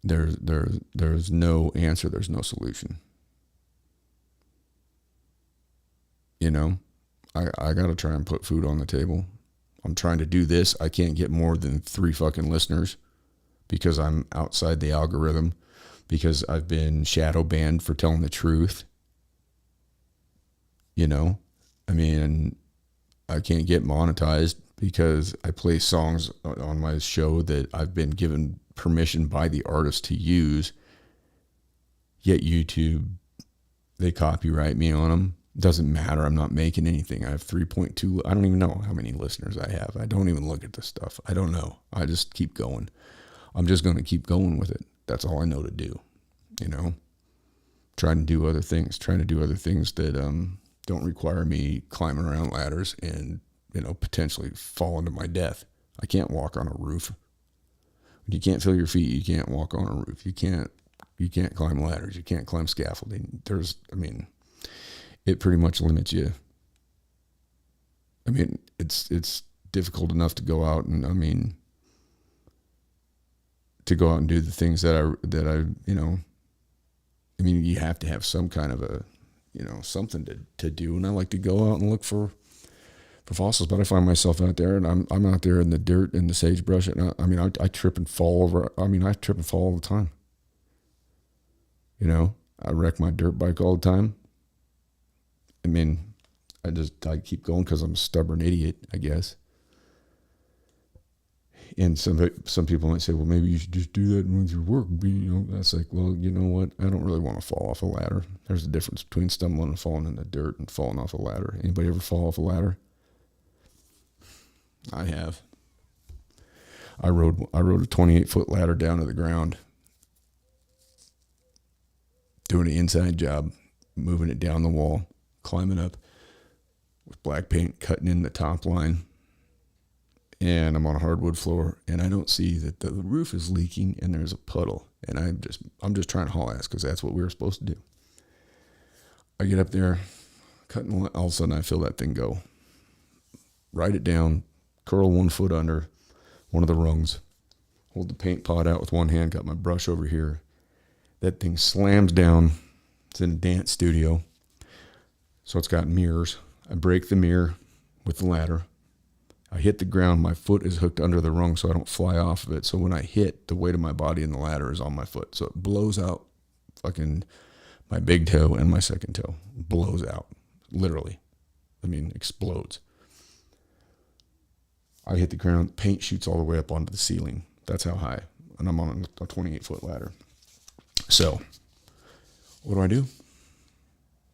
There's no answer. There's no solution. I got to try and put food on the table. I'm trying to do this. I can't get more than 3 fucking listeners because I'm outside the algorithm, because I've been shadow banned for telling the truth. I mean, I can't get monetized because I play songs on my show that I've been given permission by the artist to use. Yet YouTube, they copyright me on them. Doesn't matter. I'm not making anything. I have 3.2. I don't even know how many listeners I have. I don't even look at this stuff. I don't know. I just keep going. I'm just going to keep going with it. That's all I know to do. Trying to do other things that don't require me climbing around ladders and, potentially falling to my death. I can't walk on a roof. When you can't feel your feet, you can't walk on a roof. You can't climb ladders. You can't climb scaffolding. It pretty much limits you. I mean, it's difficult enough to go out and, to go out and do the things that I, you have to have some kind of a, something to do. And I like to go out and look for fossils, but I find myself out there and I'm out there in the dirt and the sagebrush. And I trip and fall over. I trip and fall all the time. I wreck my dirt bike all the time. I keep going because I'm a stubborn idiot, I guess. And some people might say, well, maybe you should just do that with your work. That's like, well, you know what? I don't really want to fall off a ladder. There's a difference between stumbling and falling in the dirt and falling off a ladder. Anybody ever fall off a ladder? I have. I rode a 28-foot ladder down to the ground, doing an inside job, moving it down the wall, climbing up with black paint, cutting in the top line. And I'm on a hardwood floor, and I don't see that the roof is leaking, and there's a puddle. And I'm just trying to haul ass because that's what we were supposed to do. I get up there, cutting, all of a sudden I feel that thing go. Write it down, curl 1 foot under one of the rungs, hold the paint pot out with one hand, got my brush over here. That thing slams down. It's in a dance studio, so it's got mirrors. I break the mirror with the ladder. I hit the ground. My foot is hooked under the rung so I don't fly off of it. So when I hit, the weight of my body and the ladder is on my foot. So it blows out fucking my big toe and my second toe. Blows out. Literally. Explodes. I hit the ground. Paint shoots all the way up onto the ceiling. That's how high. And I'm on a 28-foot ladder. So what do?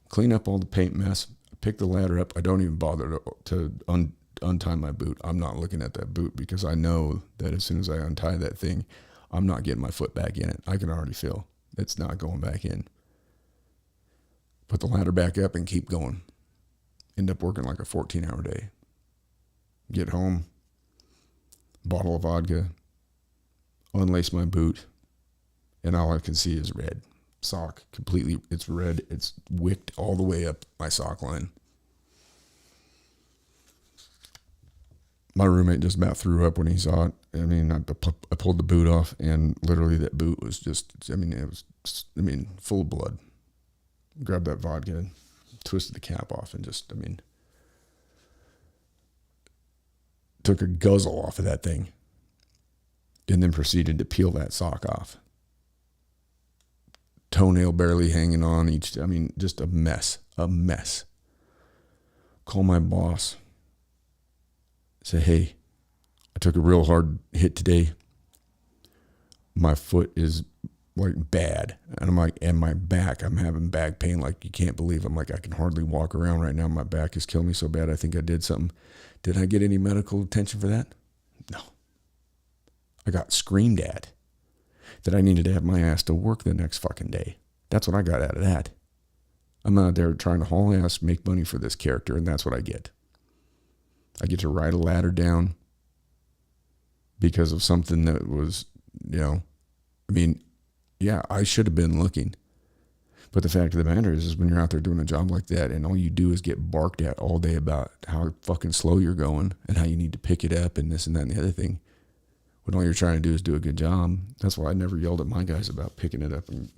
Clean up all the paint mess. Pick the ladder up. I don't even bother to untie my boot. I'm not looking at that boot because I know that as soon as I untie that thing, I'm not getting my foot back in it. I can already feel it's not going back in. Put the ladder back up and keep going. End up working like a 14-hour day. Get home, bottle of vodka, unlace my boot, and all I can see is red. Sock, completely, it's red. It's wicked all the way up my sock line. My roommate just about threw up when he saw it. I pulled the boot off, and literally that boot was just, it was, full of blood. Grabbed that vodka, twisted the cap off, and just, took a guzzle off of that thing, and then proceeded to peel that sock off. Toenail barely hanging on each, just a mess. Call my boss. Say, hey, I took a real hard hit today. My foot is like bad. And I'm like, and my back, I'm having back pain like you can't believe. I'm like, I can hardly walk around right now. My back is killing me so bad. I think I did something. Did I get any medical attention for that? No. I got screamed at that I needed to have my ass to work the next fucking day. That's what I got out of that. I'm out there trying to haul ass, make money for this character, and that's what I get. I get to ride a ladder down because of something that was, I should have been looking. But the fact of the matter is when you're out there doing a job like that and all you do is get barked at all day about how fucking slow you're going and how you need to pick it up and this and that and the other thing, when all you're trying to do is do a good job. That's why I never yelled at my guys about picking it up. And,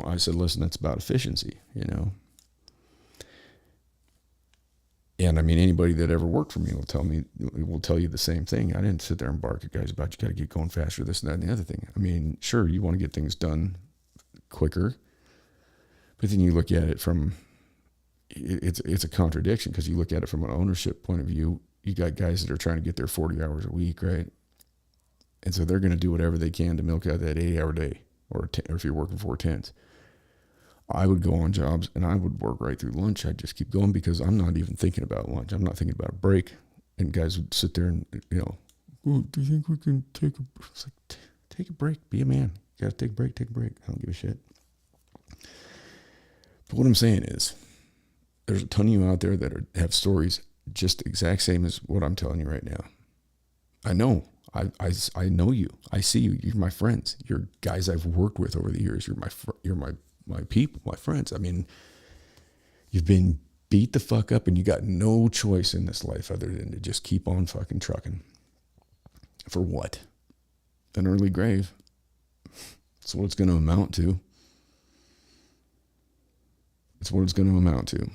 I said, listen, that's about efficiency, And anybody that ever worked for me will tell you the same thing. I didn't sit there and bark at guys about you got to get going faster, this and that and the other thing. Sure, you want to get things done quicker, but then you look at it from, it's a contradiction because you look at it from an ownership point of view. You got guys that are trying to get there 40 hours a week, right? And so they're going to do whatever they can to milk out that 8-hour day, or if you're working 4/10s. I would go on jobs and I would work right through lunch. I'd just keep going because I'm not even thinking about lunch. I'm not thinking about a break. And guys would sit there and, well, do you think we can take a break? It's like, take a break. Be a man. You got to take a break. Take a break. I don't give a shit. But what I'm saying is there's a ton of you out there that have stories just the exact same as what I'm telling you right now. I know. I know you. I see you. You're my friends. You're guys I've worked with over the years. You're my people, my friends. You've been beat the fuck up and you got no choice in this life other than to just keep on fucking trucking. For what? An early grave. That's what it's going to amount to. It's what it's going to amount to.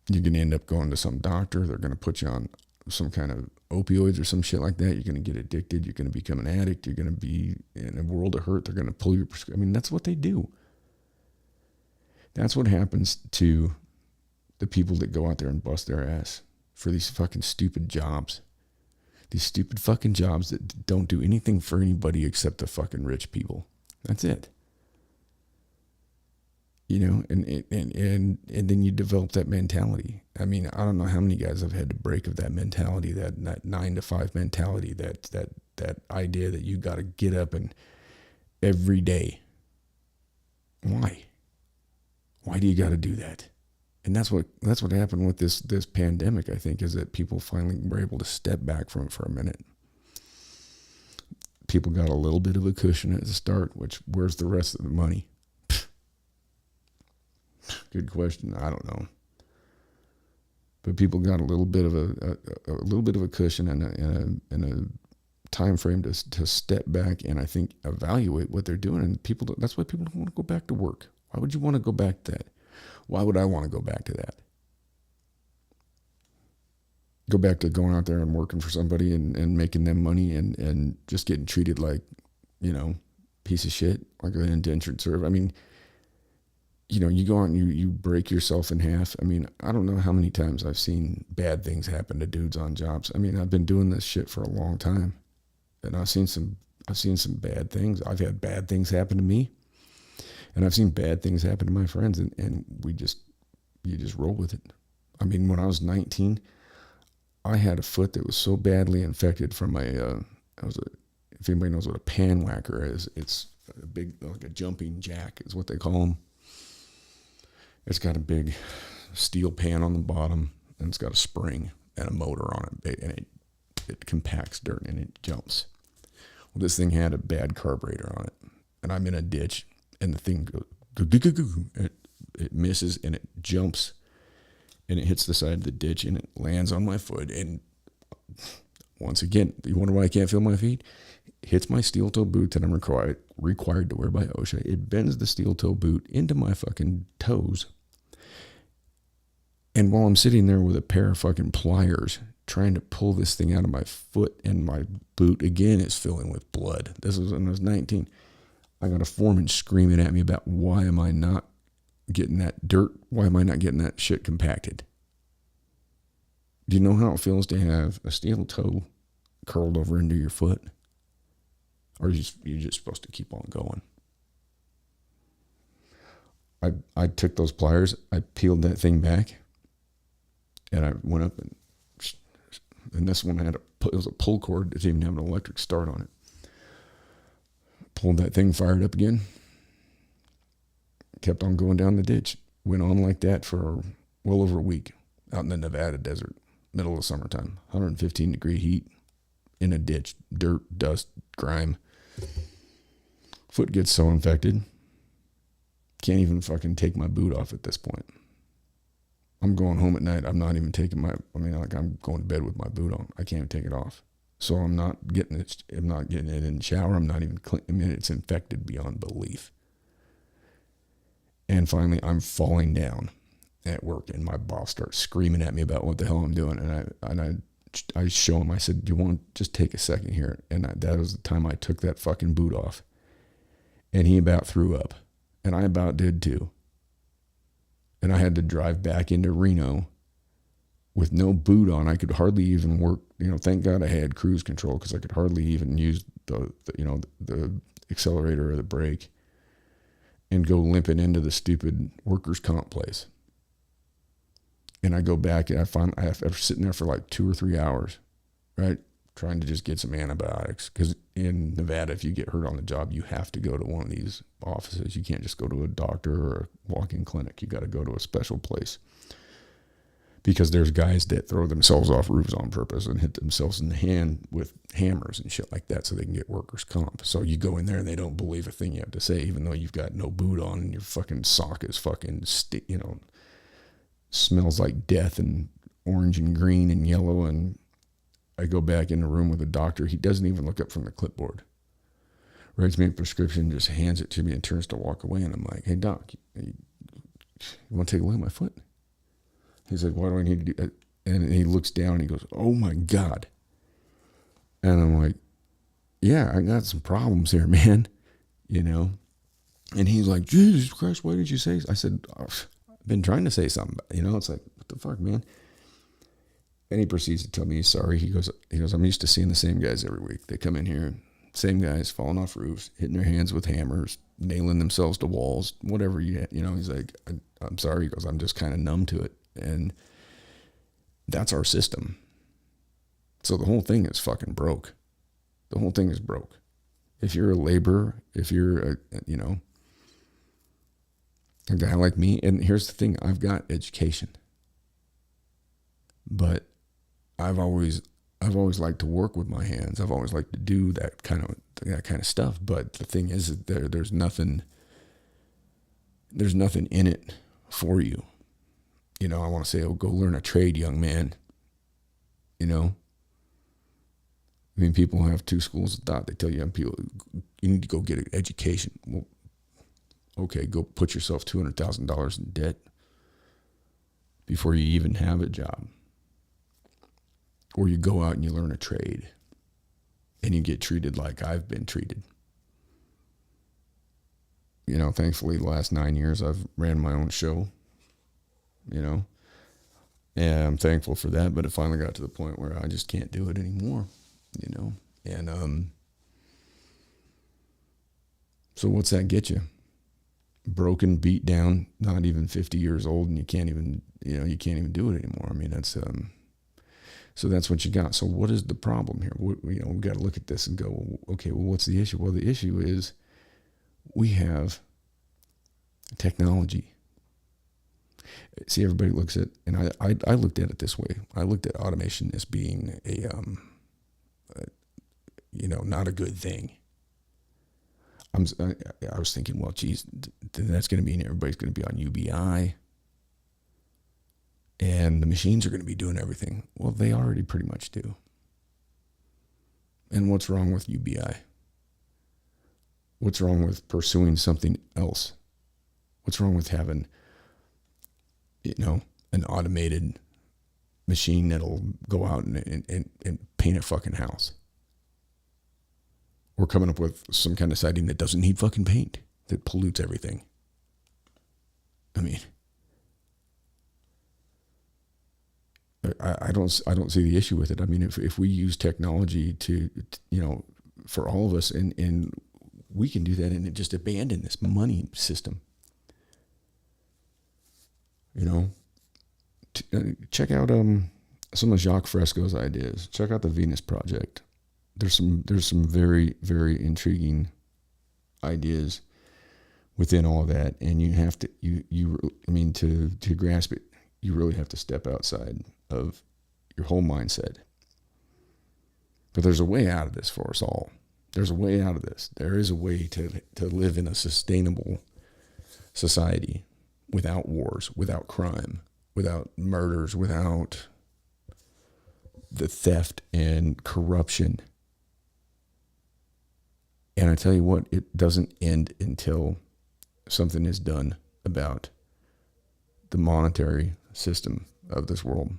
You're going to end up going to some doctor. They're going to put you on some kind of opioids or some shit like that. You're going to get addicted. You're going to become an addict. You're going to be in a world of hurt. They're going to pull your prescription. I mean, that's what they do. That's what happens to the people that go out there and bust their ass for these fucking stupid jobs. These stupid fucking jobs that don't do anything for anybody except the fucking rich people. That's it. You know, and then you develop that mentality. I mean, I don't know how many guys I've had to break of that mentality, that 9 to 5 mentality, that idea that you got to get up and every day. Why? Why do you got to do that? And that's what happened with this pandemic, I think, is that people finally were able to step back from it for a minute. People got a little bit of a cushion at the start, which where's the rest of the money? Good question. I don't know. But people got a little bit of a cushion and a time frame to step back and I think evaluate what they're doing. And that's why people don't want to go back to work. Why would you want to go back to that? Why would I want to go back to that? Go back to going out there and working for somebody and making them money and just getting treated like, you know, piece of shit, like an indentured servant. I mean, you know, you go out and you break yourself in half. I mean, I don't know how many times I've seen bad things happen to dudes on jobs. I mean, I've been doing this shit for a long time, and I've seen some bad things. I've had bad things happen to me, and I've seen bad things happen to my friends, and you just roll with it. I mean, when I was 19, I had a foot that was so badly infected from if anybody knows what a pan whacker is, it's a big, like a jumping jack is what they call them. It's got a big steel pan on the bottom, and it's got a spring and a motor on it, and it compacts dirt and it jumps. Well, this thing had a bad carburetor on it, and I'm in a ditch, and the thing goes, it misses, and it jumps, and it hits the side of the ditch, and it lands on my foot, and once again, you wonder why I can't feel my feet? It hits my steel toe boot that I'm required to wear by OSHA. It bends the steel toe boot into my fucking toes. And while I'm sitting there with a pair of fucking pliers trying to pull this thing out of my foot, and my boot again is filling with blood. This was when I was 19. I got a foreman screaming at me about why am I not getting that dirt? Why am I not getting that shit compacted? Do you know how it feels to have a steel toe curled over into your foot? Or you're just supposed to keep on going? I took those pliers, I peeled that thing back, and I went up and this one it was a pull cord. It didn't even have an electric start on it. Pulled that thing, fired up again, kept on going down the ditch. Went on like that for well over a week out in the Nevada desert, middle of summertime, 115 degree heat in a ditch, dirt, dust, grime. Foot gets so infected, can't even fucking take my boot off at this point. I'm going home at night. I'm not even taking I'm going to bed with my boot on. I can't even take it off. So I'm not getting it. I'm not getting it in the shower. I'm not even clean. I mean, it's infected beyond belief. And finally, I'm falling down at work, and my boss starts screaming at me about what the hell I'm doing. And I show him. I said, "Do you want to just take a second here?" And that was the time I took that fucking boot off. And he about threw up, and I about did too. And I had to drive back into Reno with no boot on. I could hardly even work. You know, thank God I had cruise control, because I could hardly even use the accelerator or the brake, and go limping into the stupid workers' comp place. And I go back, and I'm sitting there for like 2 or 3 hours, right, trying to just get some antibiotics. Because in Nevada, if you get hurt on the job, you have to go to one of these offices. You can't just go to a doctor or a walk-in clinic. You got to go to a special place. Because there's guys that throw themselves off roofs on purpose and hit themselves in the hand with hammers and shit like that so they can get workers' comp. So you go in there and they don't believe a thing you have to say, even though you've got no boot on and your fucking sock is fucking, smells like death and orange and green and yellow. And I go back in the room with the doctor. He doesn't even look up from the clipboard. Writes me a prescription, just hands it to me and turns to walk away. And I'm like, hey, doc, you want to take a look at my foot? He's like, why do I need to do that? And he looks down and he goes, oh my God. And I'm like, yeah, I got some problems here, man. You know? And he's like, Jesus Christ, why did you say so? I said, oh, I've been trying to say something. You know, it's like, what the fuck, man? And he proceeds to tell me he's sorry. He goes, I'm used to seeing the same guys every week. They come in here, same guys falling off roofs, hitting their hands with hammers, nailing themselves to walls, whatever you know. He's like, I'm sorry. He goes, I'm just kind of numb to it. And that's our system. So the whole thing is fucking broke. The whole thing is broke. If you're a laborer, if you're a guy like me, and here's the thing, I've got education, but I've always liked to work with my hands. I've always liked to do that kind of stuff. But the thing is that there's nothing in it for you. You know, I want to say, oh, go learn a trade, young man. You know, I mean, people have two schools of thought. They tell young people, you need to go get an education. Well, okay, go put yourself $200,000 in debt before you even have a job. Or you go out and you learn a trade and you get treated like I've been treated. You know, thankfully the last 9 years I've ran my own show, you know, and I'm thankful for that, but it finally got to the point where I just can't do it anymore, you know. And so what's that get you? Broken, beat down, not even 50 years old, and you can't even do it anymore. I mean, that's so that's what you got. So what is the problem here? We've got to look at this and go, well, okay, well, what's the issue? Well, the issue is we have technology. See, everybody looks at, and I looked at it this way. I looked at automation as being not a good thing. I was thinking, well, geez, that's going to mean everybody's going to be on UBI. And the machines are going to be doing everything. Well, they already pretty much do. And what's wrong with UBI? What's wrong with pursuing something else? What's wrong with having, an automated machine that'll go out and paint a fucking house? Or coming up with some kind of siding that doesn't need fucking paint, that pollutes everything. I mean, I don't see the issue with it. I mean, if we use technology to for all of us, and we can do that and just abandon this money system. Check out some of Jacques Fresco's ideas. Check out the Venus Project. There's some very, very intriguing ideas within all that, and you have to to grasp it, you really have to step outside of your whole mindset. But there's a way out of this for us all. There's a way out of this. There is a way to live in a sustainable society without wars, without crime, without murders, without the theft and corruption. And I tell you what, it doesn't end until something is done about the monetary system of this world.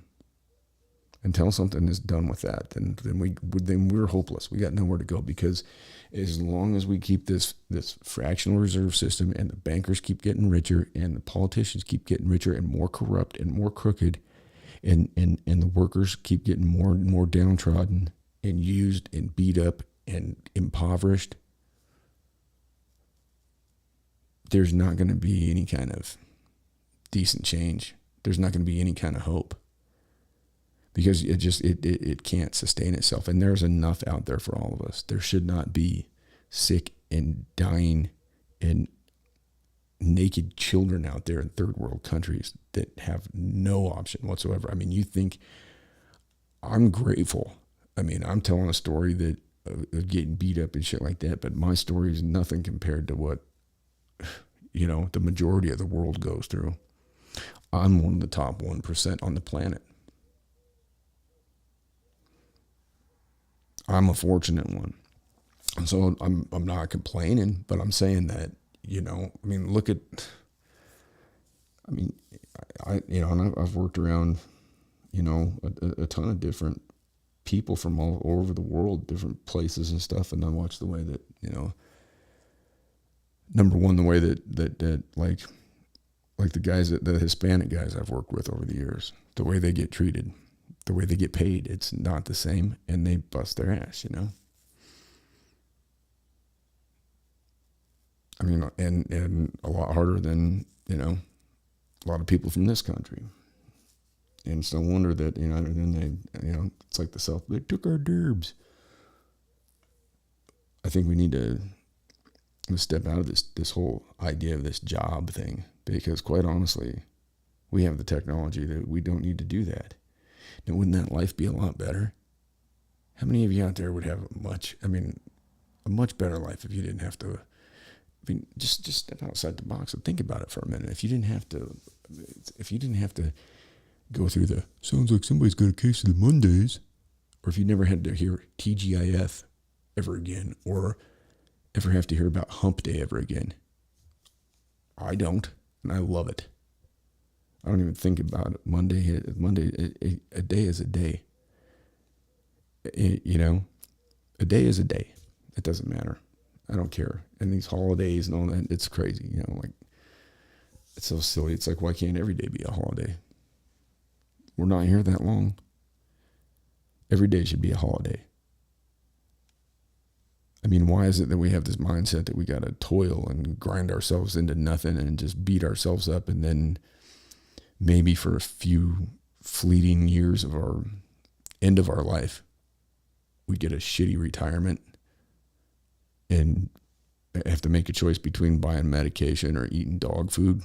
Until something is done with that, then we're hopeless. We got nowhere to go, because as long as we keep this fractional reserve system, and the bankers keep getting richer, and the politicians keep getting richer and more corrupt and more crooked, and the workers keep getting more and more downtrodden and used and beat up and impoverished, there's not going to be any kind of decent change. There's not going to be any kind of hope, because it can't sustain itself. And there's enough out there for all of us. There should not be sick and dying and naked children out there in third world countries that have no option whatsoever. I mean, you think, I'm grateful. I mean, I'm telling a story that of getting beat up and shit like that, but my story is nothing compared to what the majority of the world goes through. I'm one of the top 1% on the planet. I'm a fortunate one. And so I'm not complaining, but I'm saying that, I mean, look at, I mean, and I've worked around, a ton of different people from all over the world, different places and stuff. And I watch the way that, number one, the way that like the guys, the Hispanic guys I've worked with over the years, the way they get treated, the way they get paid, it's not the same, and they bust their ass, I mean, and a lot harder than, a lot of people from this country. And it's no wonder that, then they, it's like the South, they took our derbs. I think we need to step out of this whole idea of this job thing, because quite honestly, we have the technology that we don't need to do that. Now, wouldn't that life be a lot better? How many of you out there would have a much better life if you didn't have to, just step outside the box and think about it for a minute. If you didn't have to go through the, sounds like somebody's got a case of the Mondays, or if you never had to hear TGIF ever again, or ever have to hear about hump day ever again. I don't, and I love it. I don't even think about it. Monday, a day is a day. A day is a day. It doesn't matter. I don't care. And these holidays and all that, it's crazy. It's so silly. It's like, why can't every day be a holiday? We're not here that long. Every day should be a holiday. I mean, why is it that we have this mindset that we got to toil and grind ourselves into nothing and just beat ourselves up, and then maybe for a few fleeting years of our end of our life, we get a shitty retirement and have to make a choice between buying medication or eating dog food?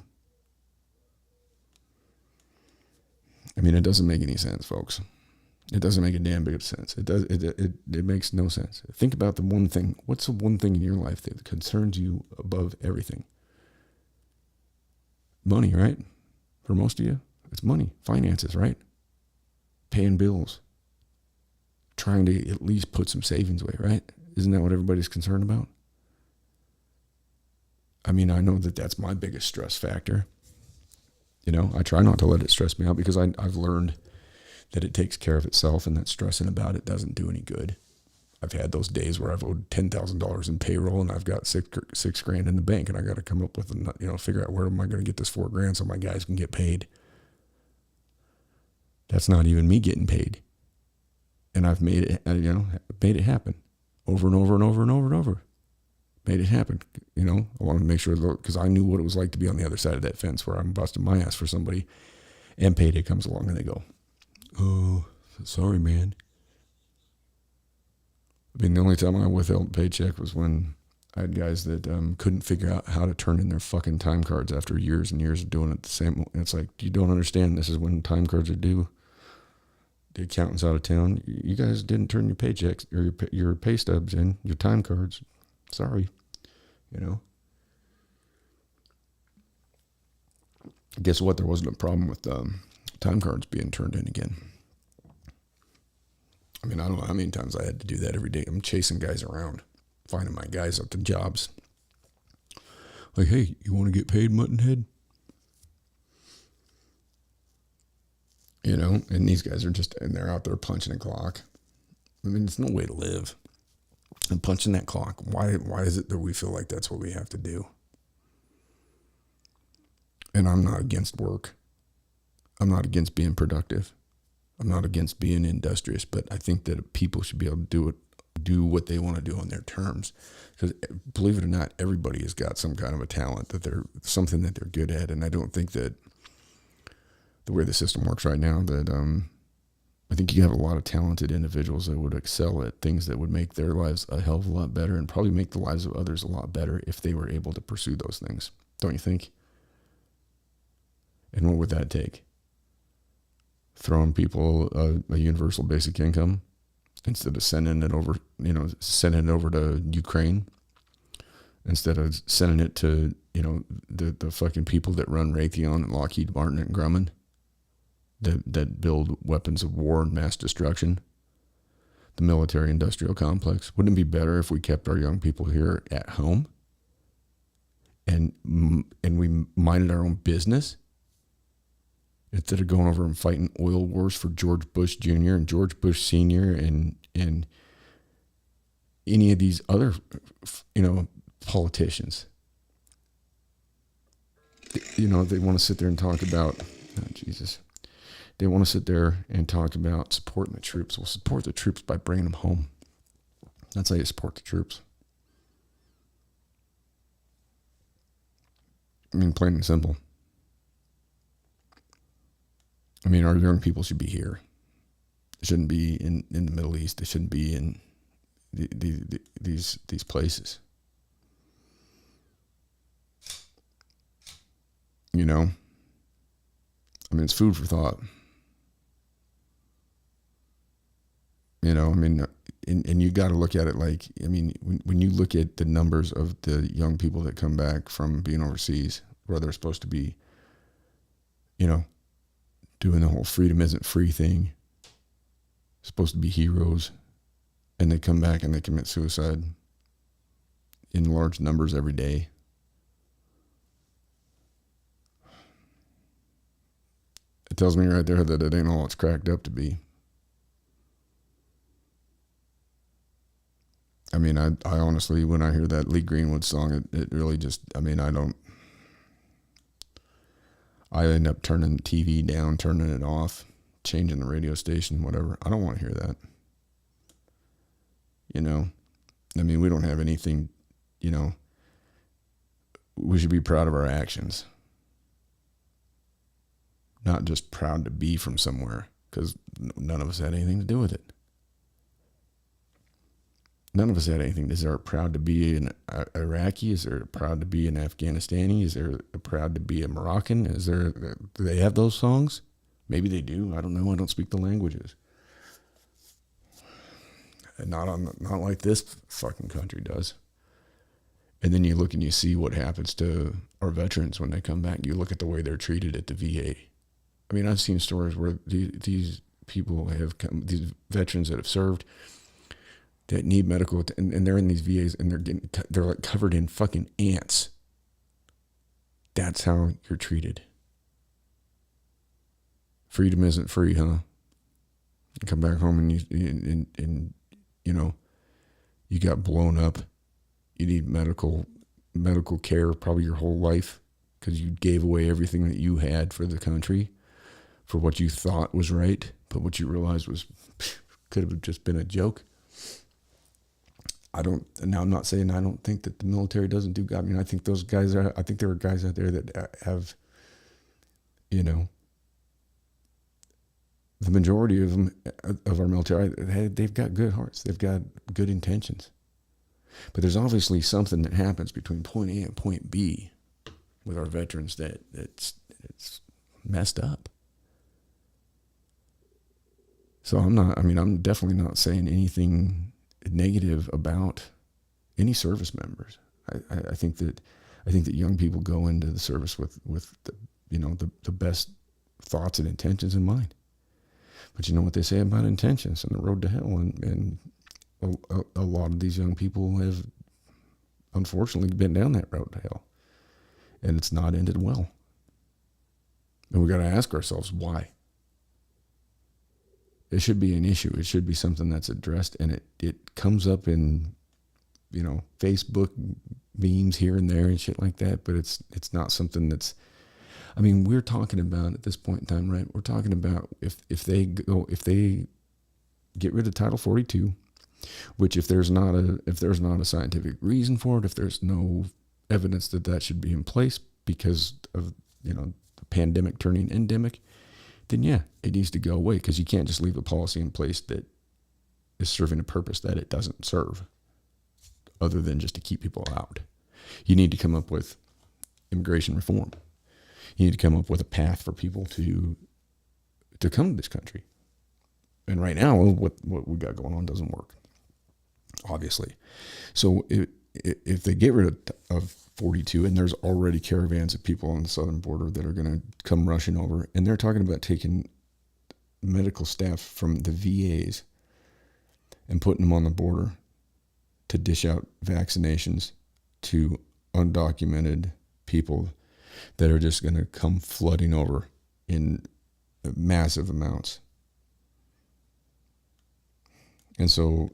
I mean, it doesn't make any sense, folks. It doesn't make a damn bit of sense. It makes no sense. Think about the one thing. What's the one thing in your life that concerns you above everything? Money, right? For most of you, it's money. Finances, right? Paying bills. Trying to at least put some savings away, right? Isn't that what everybody's concerned about? I mean, I know that that's my biggest stress factor. I try not to let it stress me out, because I've learned that it takes care of itself, and that stressing about it doesn't do any good. I've had those days where I've owed $10,000 in payroll, and I've got six grand in the bank, and I got to come up with, figure out where am I going to get this $4,000 so my guys can get paid. That's not even me getting paid. And I've made it happen over and over and over and over and over. Made it happen. I wanted to make sure, because I knew what it was like to be on the other side of that fence where I'm busting my ass for somebody, and payday comes along and they go, "Oh, sorry, man." I mean, the only time I withheld a paycheck was when I had guys that couldn't figure out how to turn in their fucking time cards after years and years of doing it the same. It's like, you don't understand. This is when time cards are due. The accountant's out of town. You guys didn't turn your paychecks or your pay stubs in, your time cards. Sorry. Guess what? There wasn't a problem with time cards being turned in again. I mean, I don't know how many times I had to do that every day. I'm chasing guys around, finding my guys up to jobs. Like, hey, you want to get paid, Muttonhead? And these guys are and they're out there punching a clock. I mean, it's no way to live. And punching that clock, why is it that we feel like that's what we have to do? And I'm not against work. I'm not against being productive. I'm not against being industrious, but I think that people should be able to do what they want to do on their terms. Because believe it or not, everybody has got some kind of a talent, something that they're good at. And I don't think that the way the system works right now, that I think you have a lot of talented individuals that would excel at things that would make their lives a hell of a lot better, and probably make the lives of others a lot better if they were able to pursue those things. Don't you think? And what would that take? Throwing people a universal basic income instead of sending it over to Ukraine, instead of sending it to, the fucking people that run Raytheon and Lockheed Martin and Grumman that build weapons of war and mass destruction, the military industrial complex. Wouldn't it be better if we kept our young people here at home and we minded our own business instead of going over and fighting oil wars for George Bush Jr. and George Bush Sr. and any of these other, politicians? They want to sit there and talk about, they want to sit there and talk about supporting the troops. Well, support the troops by bringing them home. That's how you support the troops. I mean, plain and simple. I mean, our young people should be here. They shouldn't be in the Middle East. They shouldn't be in these places. I mean, it's food for thought. And you got to look at it like, when you look at the numbers of the young people that come back from being overseas, where they're supposed to be, doing the whole freedom isn't free thing, supposed to be heroes, and they come back and they commit suicide in large numbers every day. It tells me right there that it ain't all it's cracked up to be. I mean, I honestly, when I hear that Lee Greenwood song, it really just, I end up turning the TV down, turning it off, changing the radio station, whatever. I don't want to hear that. We don't have anything, we should be proud of our actions. Not just proud to be from somewhere, because none of us had anything to do with it. None of us had anything. Is there proud to be an Iraqi? Is there proud to be an Afghanistani? Is there proud to be a Moroccan? Do they have those songs? Maybe they do. I don't know. I don't speak the languages. And not like this fucking country does. And then you look and you see what happens to our veterans when they come back. You look at the way they're treated at the VA. I've seen stories where these people have come, these veterans that have served, that need medical, and they're in these VAs and they're like covered in fucking ants. That's how you're treated. Freedom isn't free, huh? You come back home and you got blown up. You need medical care probably your whole life because you gave away everything that you had for the country, for what you thought was right, but what you realized could have just been a joke. I'm not saying I don't think that the military doesn't do God. I think those guys I think there are guys out there that have, the majority of them, of our military, they've got good hearts. They've got good intentions. But there's obviously something that happens between point A and point B with our veterans that it's messed up. So I'm definitely not saying anything negative about any service members. I think that young people go into the service with the best thoughts and intentions in mind. But you know what they say about intentions and the road to hell, and a lot of these young people have unfortunately been down that road to hell, and it's not ended well. And we got to ask ourselves why. It should be an issue. It should be something that's addressed, and it comes up in, Facebook memes here and there and shit like that, but it's not something that's, we're talking about at this point in time, right? We're talking about if they get rid of Title 42, which if there's not a scientific reason for it, if there's no evidence that should be in place because of, the pandemic turning endemic, then yeah, it needs to go away, because you can't just leave a policy in place that is serving a purpose that it doesn't serve, other than just to keep people out. You need to come up with immigration reform. You need to come up with a path for people to come to this country. And right now, what we got going on doesn't work, obviously. So if they get rid of 42, and there's already caravans of people on the southern border that are going to come rushing over, and they're talking about taking medical staff from the VAs and putting them on the border to dish out vaccinations to undocumented people that are just going to come flooding over in massive amounts. And so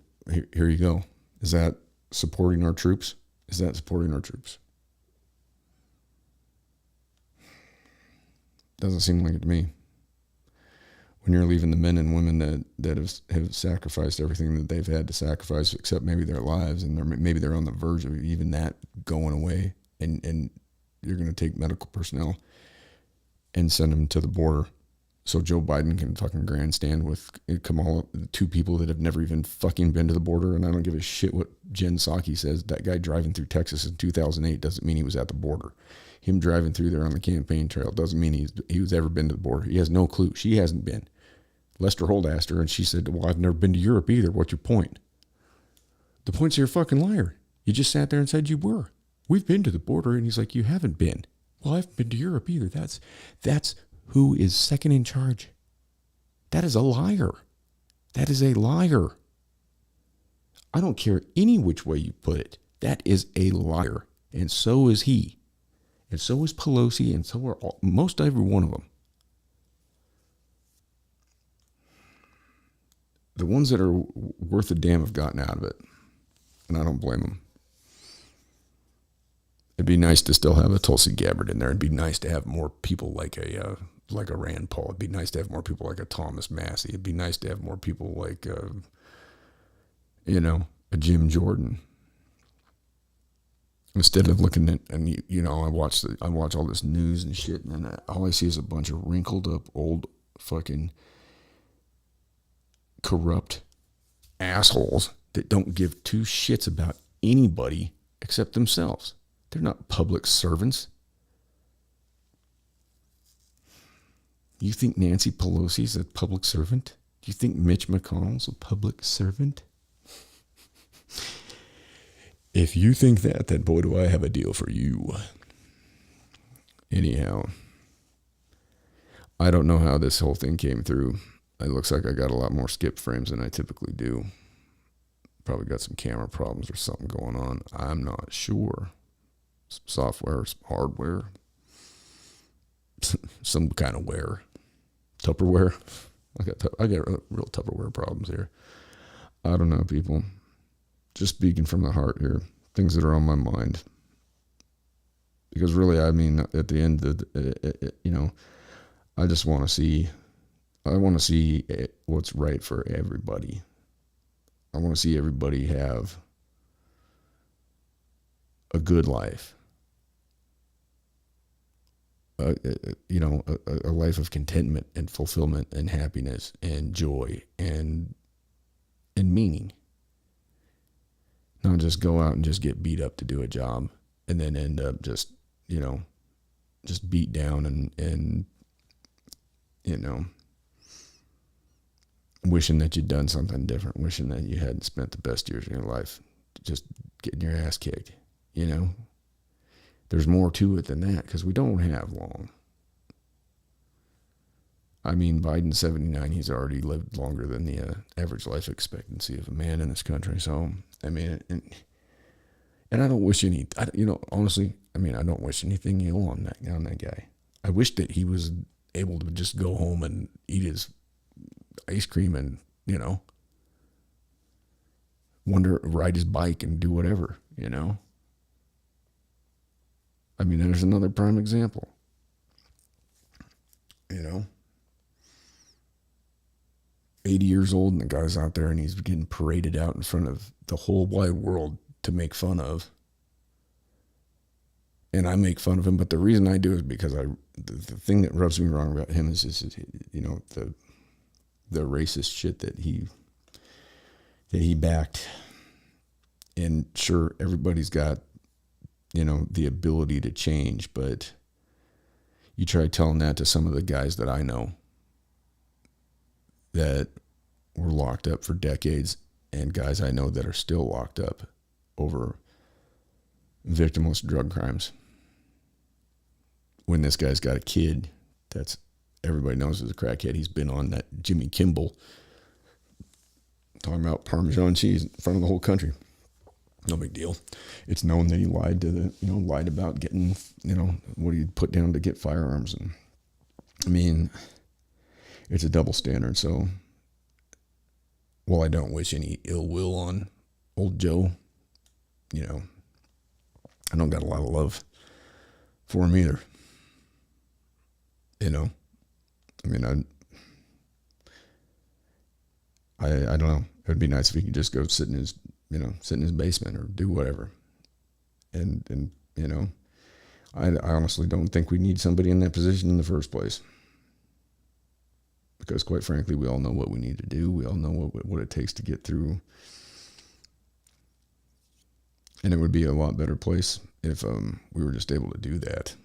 here you go. Is that supporting our troops? Is that supporting our troops? Doesn't seem like it to me. When you're leaving the men and women that have sacrificed everything that they've had to sacrifice, except maybe their lives, and maybe they're on the verge of even that going away, and you're going to take medical personnel and send them to the border so Joe Biden can fucking grandstand with Kamala, two people that have never even fucking been to the border. And I don't give a shit what Jen Psaki says. That guy driving through Texas in 2008 doesn't mean he was at the border. Him driving through there on the campaign trail doesn't mean he was ever been to the border. He has no clue. She hasn't been. Lester Holt asked her, and she said, well, I've never been to Europe either. What's your point? The point's you're a fucking liar. You just sat there and said you were. We've been to the border. And he's like, you haven't been. Well, I've been to Europe either. That's who is second in charge. That is a liar. That is a liar. I don't care any which way you put it. That is a liar. And so is he. And so is Pelosi. And so are most every one of them. The ones that are worth a damn have gotten out of it. And I don't blame them. It'd be nice to still have a Tulsi Gabbard in there. It'd be nice to have more people like a Rand Paul. It'd be nice to have more people like a Thomas Massey. It'd be nice to have more people like, a Jim Jordan. Instead of looking at, and I watch all this news and shit, and all I see is a bunch of wrinkled up old fucking corrupt assholes that don't give two shits about anybody except themselves. They're not public servants. You think Nancy Pelosi's a public servant? Do you think Mitch McConnell's a public servant? If you think that, then boy, do I have a deal for you. Anyhow, I don't know how this whole thing came through. It looks like I got a lot more skip frames than I typically do. Probably got some camera problems or something going on. I'm not sure. Some software, some hardware, some kind of wear. Tupperware. I got real Tupperware problems here. I don't know, people. Just speaking from the heart here. Things that are on my mind. Because really, I mean, at the end of I just want to see. I want to see what's right for everybody. I want to see everybody have a good life. A life of contentment and fulfillment and happiness and joy and meaning. Not just go out and just get beat up to do a job and then end up just beat down and wishing that you'd done something different, wishing that you hadn't spent the best years of your life just getting your ass kicked, There's more to it than that because we don't have long. I mean, Biden's 79. He's already lived longer than the average life expectancy of a man in this country. So, I mean, and I don't wish honestly, I mean, I don't wish anything ill on that guy. I wish that he was able to just go home and eat his ice cream and, ride his bike and do whatever, I mean, there's another prime example. 80 years old and the guy's out there and he's getting paraded out in front of the whole wide world to make fun of. And I make fun of him, but the reason I do is because the thing that rubs me wrong about him is the racist shit that he backed. And sure, everybody's got the ability to change, but you try telling that to some of the guys that I know that were locked up for decades and guys I know that are still locked up over victimless drug crimes. When this guy's got a kid that's everybody knows is a crackhead. He's been on that Jimmy Kimball talking about Parmesan cheese in front of the whole country. No big deal. It's known that he lied about getting, what he put down to get firearms. And I mean, it's a double standard. So while I don't wish any ill will on old Joe, I don't got a lot of love for him either. I mean, I don't know. It would be nice if he could just go sit in his basement or do whatever. And I honestly don't think we need somebody in that position in the first place. Because quite frankly, we all know what we need to do. We all know what it takes to get through. And it would be a lot better place if we were just able to do that,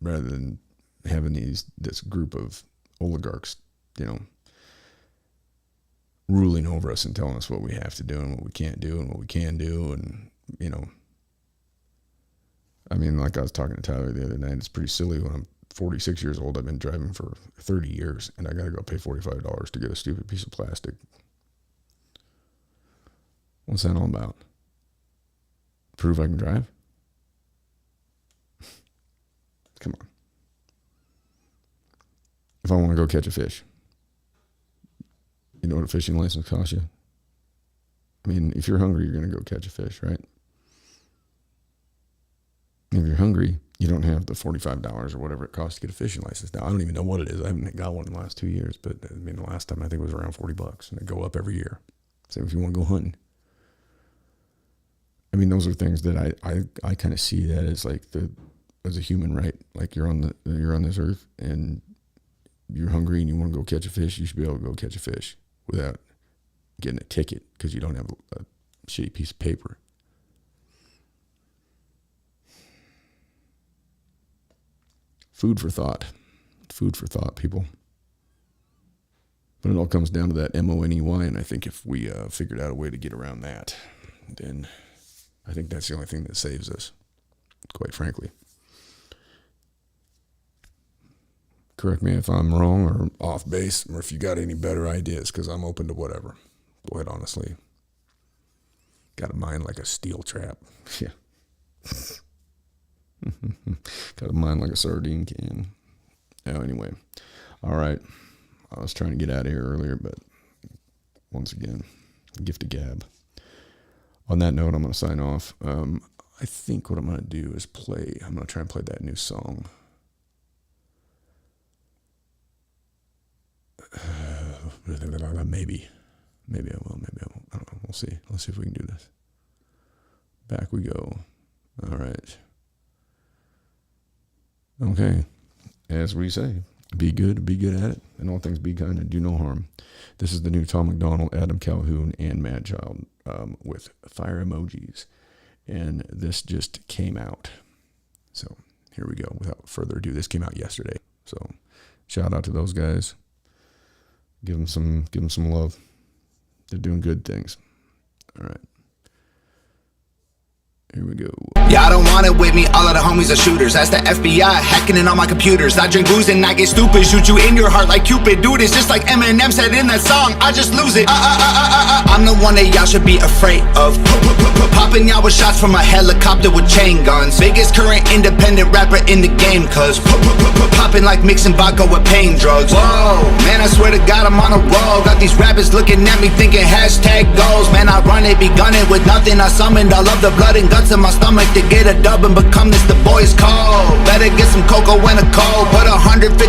rather than having this group of oligarchs, ruling over us and telling us what we have to do and what we can't do and what we can do. And, I mean, like I was talking to Tyler the other night, it's pretty silly. When I'm 46 years old, I've been driving for 30 years, and I got to go pay $45 to get a stupid piece of plastic. What's that all about? Prove I can drive? Come on. If I want to go catch a fish, you know what a fishing license costs you? I mean, if you're hungry, you're going to go catch a fish, right? If you're hungry, you don't have the $45 or whatever it costs to get a fishing license. Now, I don't even know what it is. I haven't got one in the last 2 years, but I mean, the last time I think it was around $40, and they go up every year. Same if you want to go hunting. I mean, those are things that I kind of see that as like as a human right. Like you're on this earth and you're hungry and you want to go catch a fish, you should be able to go catch a fish without getting a ticket because you don't have a shitty piece of paper. Food for thought, people. But it all comes down to that money, and I think if we figured out a way to get around that, then I think that's the only thing that saves us, quite frankly. Correct me if I'm wrong or off base, or if you got any better ideas, because I'm open to whatever. Boy, honestly, got a mind like a steel trap. Yeah. Got a mind like a sardine can. Oh, anyway. All right. I was trying to get out of here earlier, but once again, gift of gab. On that note, I'm going to sign off. I think what I'm going to do is I'm going to try and play that new song. Maybe I will, maybe I won't. I don't know. We'll see. Let's see if we can do this. Back we go. All right. Okay. As we say, be good at it, and all things be kind and do no harm. This is the new Tom McDonald, Adam Calhoun, and Mad Child with fire emojis. And this just came out. So here we go. Without further ado, this came out yesterday. So shout out to those guys. Give them some love. They're doing good things. All right. Here we go. Yeah, I don't want it with me. All of the homies are shooters. That's the FBI hacking in all my computers. I drink booze and I get stupid. Shoot you in your heart like Cupid. Dude, it's just like Eminem said in that song. I just lose it. I'm the one that y'all should be afraid of. Popping y'all with shots from a helicopter with chain guns. Biggest current independent rapper in the game. Cause popping like mixing vodka with pain drugs. Whoa, man, I swear to God I'm on a roll. Got these rappers looking at me thinking hashtag goals. Man, I run it, be gunning with nothing. I summoned all of the blood and guts in my stomach to get a dub and become this the boys code. Better get some cocoa and a cold. Put 150,000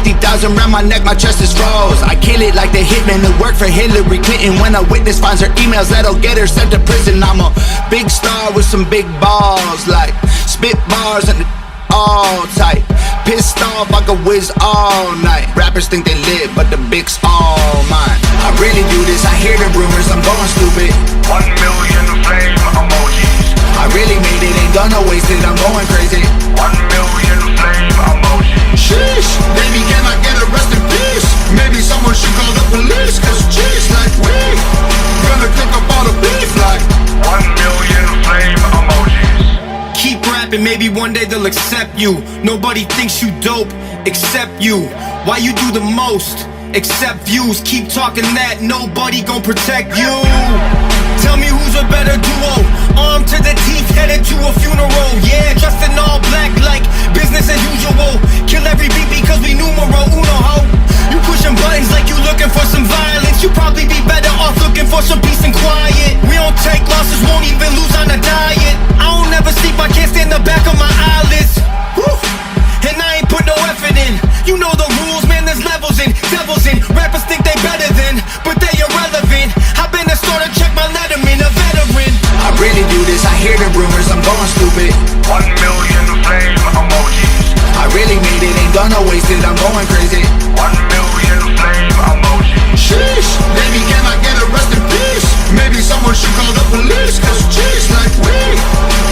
around my neck, my chest is froze. I kill it like the hitman who worked for Hillary Clinton. When a witness finds her emails, that'll get her sent to prison. I'm a big star with some big balls, like spit bars and all tight. Pissed off, I could whiz all night. Rappers think they lit, but the big's all mine. I really do this, I hear the rumors, I'm going stupid. 1 million flame emojis. I really made it, ain't gonna waste it, I'm going crazy. 1 million flame emojis. Sheesh, baby, can I get a rest in peace? Maybe someone should call the police, cause jeez, like we gonna cook up all the beef like 1 million flame emojis. rapping, maybe one day they'll accept you. Nobody thinks you dope except you. Why you do the most except views? Keep talking that, nobody gon' protect you. Tell me who's a better duo, armed to the teeth, headed to a funeral. Yeah, dressed in all black like business as usual. Kill every beat because we numero uno, ho. You pushing buttons like you looking for some violence. You probably be better off looking for some peace and quiet. We don't take losses, won't even lose on a diet. I don't never sleep, I can't stand the back of my eyelids. Woo. And I ain't put no effort in. You know the rules, man, there's levels in, devils in. Rappers think they better than, but they irrelevant. I've been a starter, check my letterman, a veteran. I really do this, I hear the rumors, I'm going stupid. 1 million flame emojis. I really made it, ain't gonna waste it, I'm going crazy. 1 million flame emojis. Sheesh, baby, can I get a rest in peace? Maybe someone should call the police, cause jeez, like we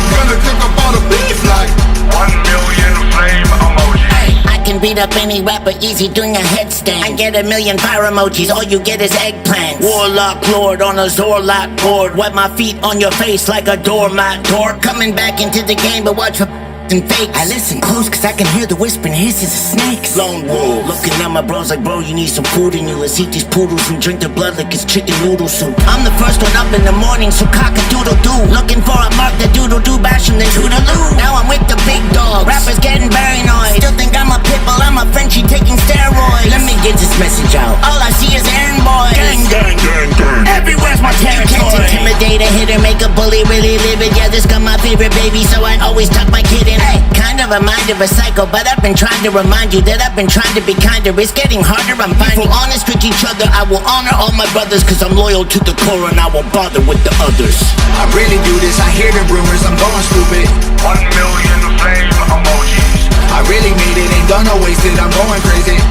gonna cook up all the beef like 1 million flame emojis. I can beat up any rapper easy doing a headstand. I get a million fire emojis, all you get is eggplants. Warlock lord on a Zorlot board. Wipe my feet on your face like a doormat. Dork coming back into the game, but watch for and fakes. I listen close cause I can hear the whispering hisses of snakes. Lone wolf, looking at my bros like, bro, you need some food in you. Let's eat these poodles and drink the blood like it's chicken noodle soup. I'm the first one up in the morning, so cock-a-doodle-doo. Looking for a mark that doodle-doo, bash from the toodaloo. Now I'm with the big dogs, rappers getting paranoid. Still think I'm a pitbull, I'm a Frenchie taking steroids. Let me get this message out, all I see is errand boys. Gang, gang, gang, gang, everywhere's my territory. You can't intimidate a hitter, make a bully really live it. Yeah, this got my favorite baby, so I always tuck my kid in. Hey, kind of a mind of a psycho, but I've been trying to remind you that I've been trying to be kinder. It's getting harder, I'm finding honest with each other. I will honor all my brothers, cause I'm loyal to the core and I won't bother with the others. I really do this, I hear the rumors, I'm going stupid. 1 million flame emojis. I really made it, ain't gonna waste it, I'm going crazy.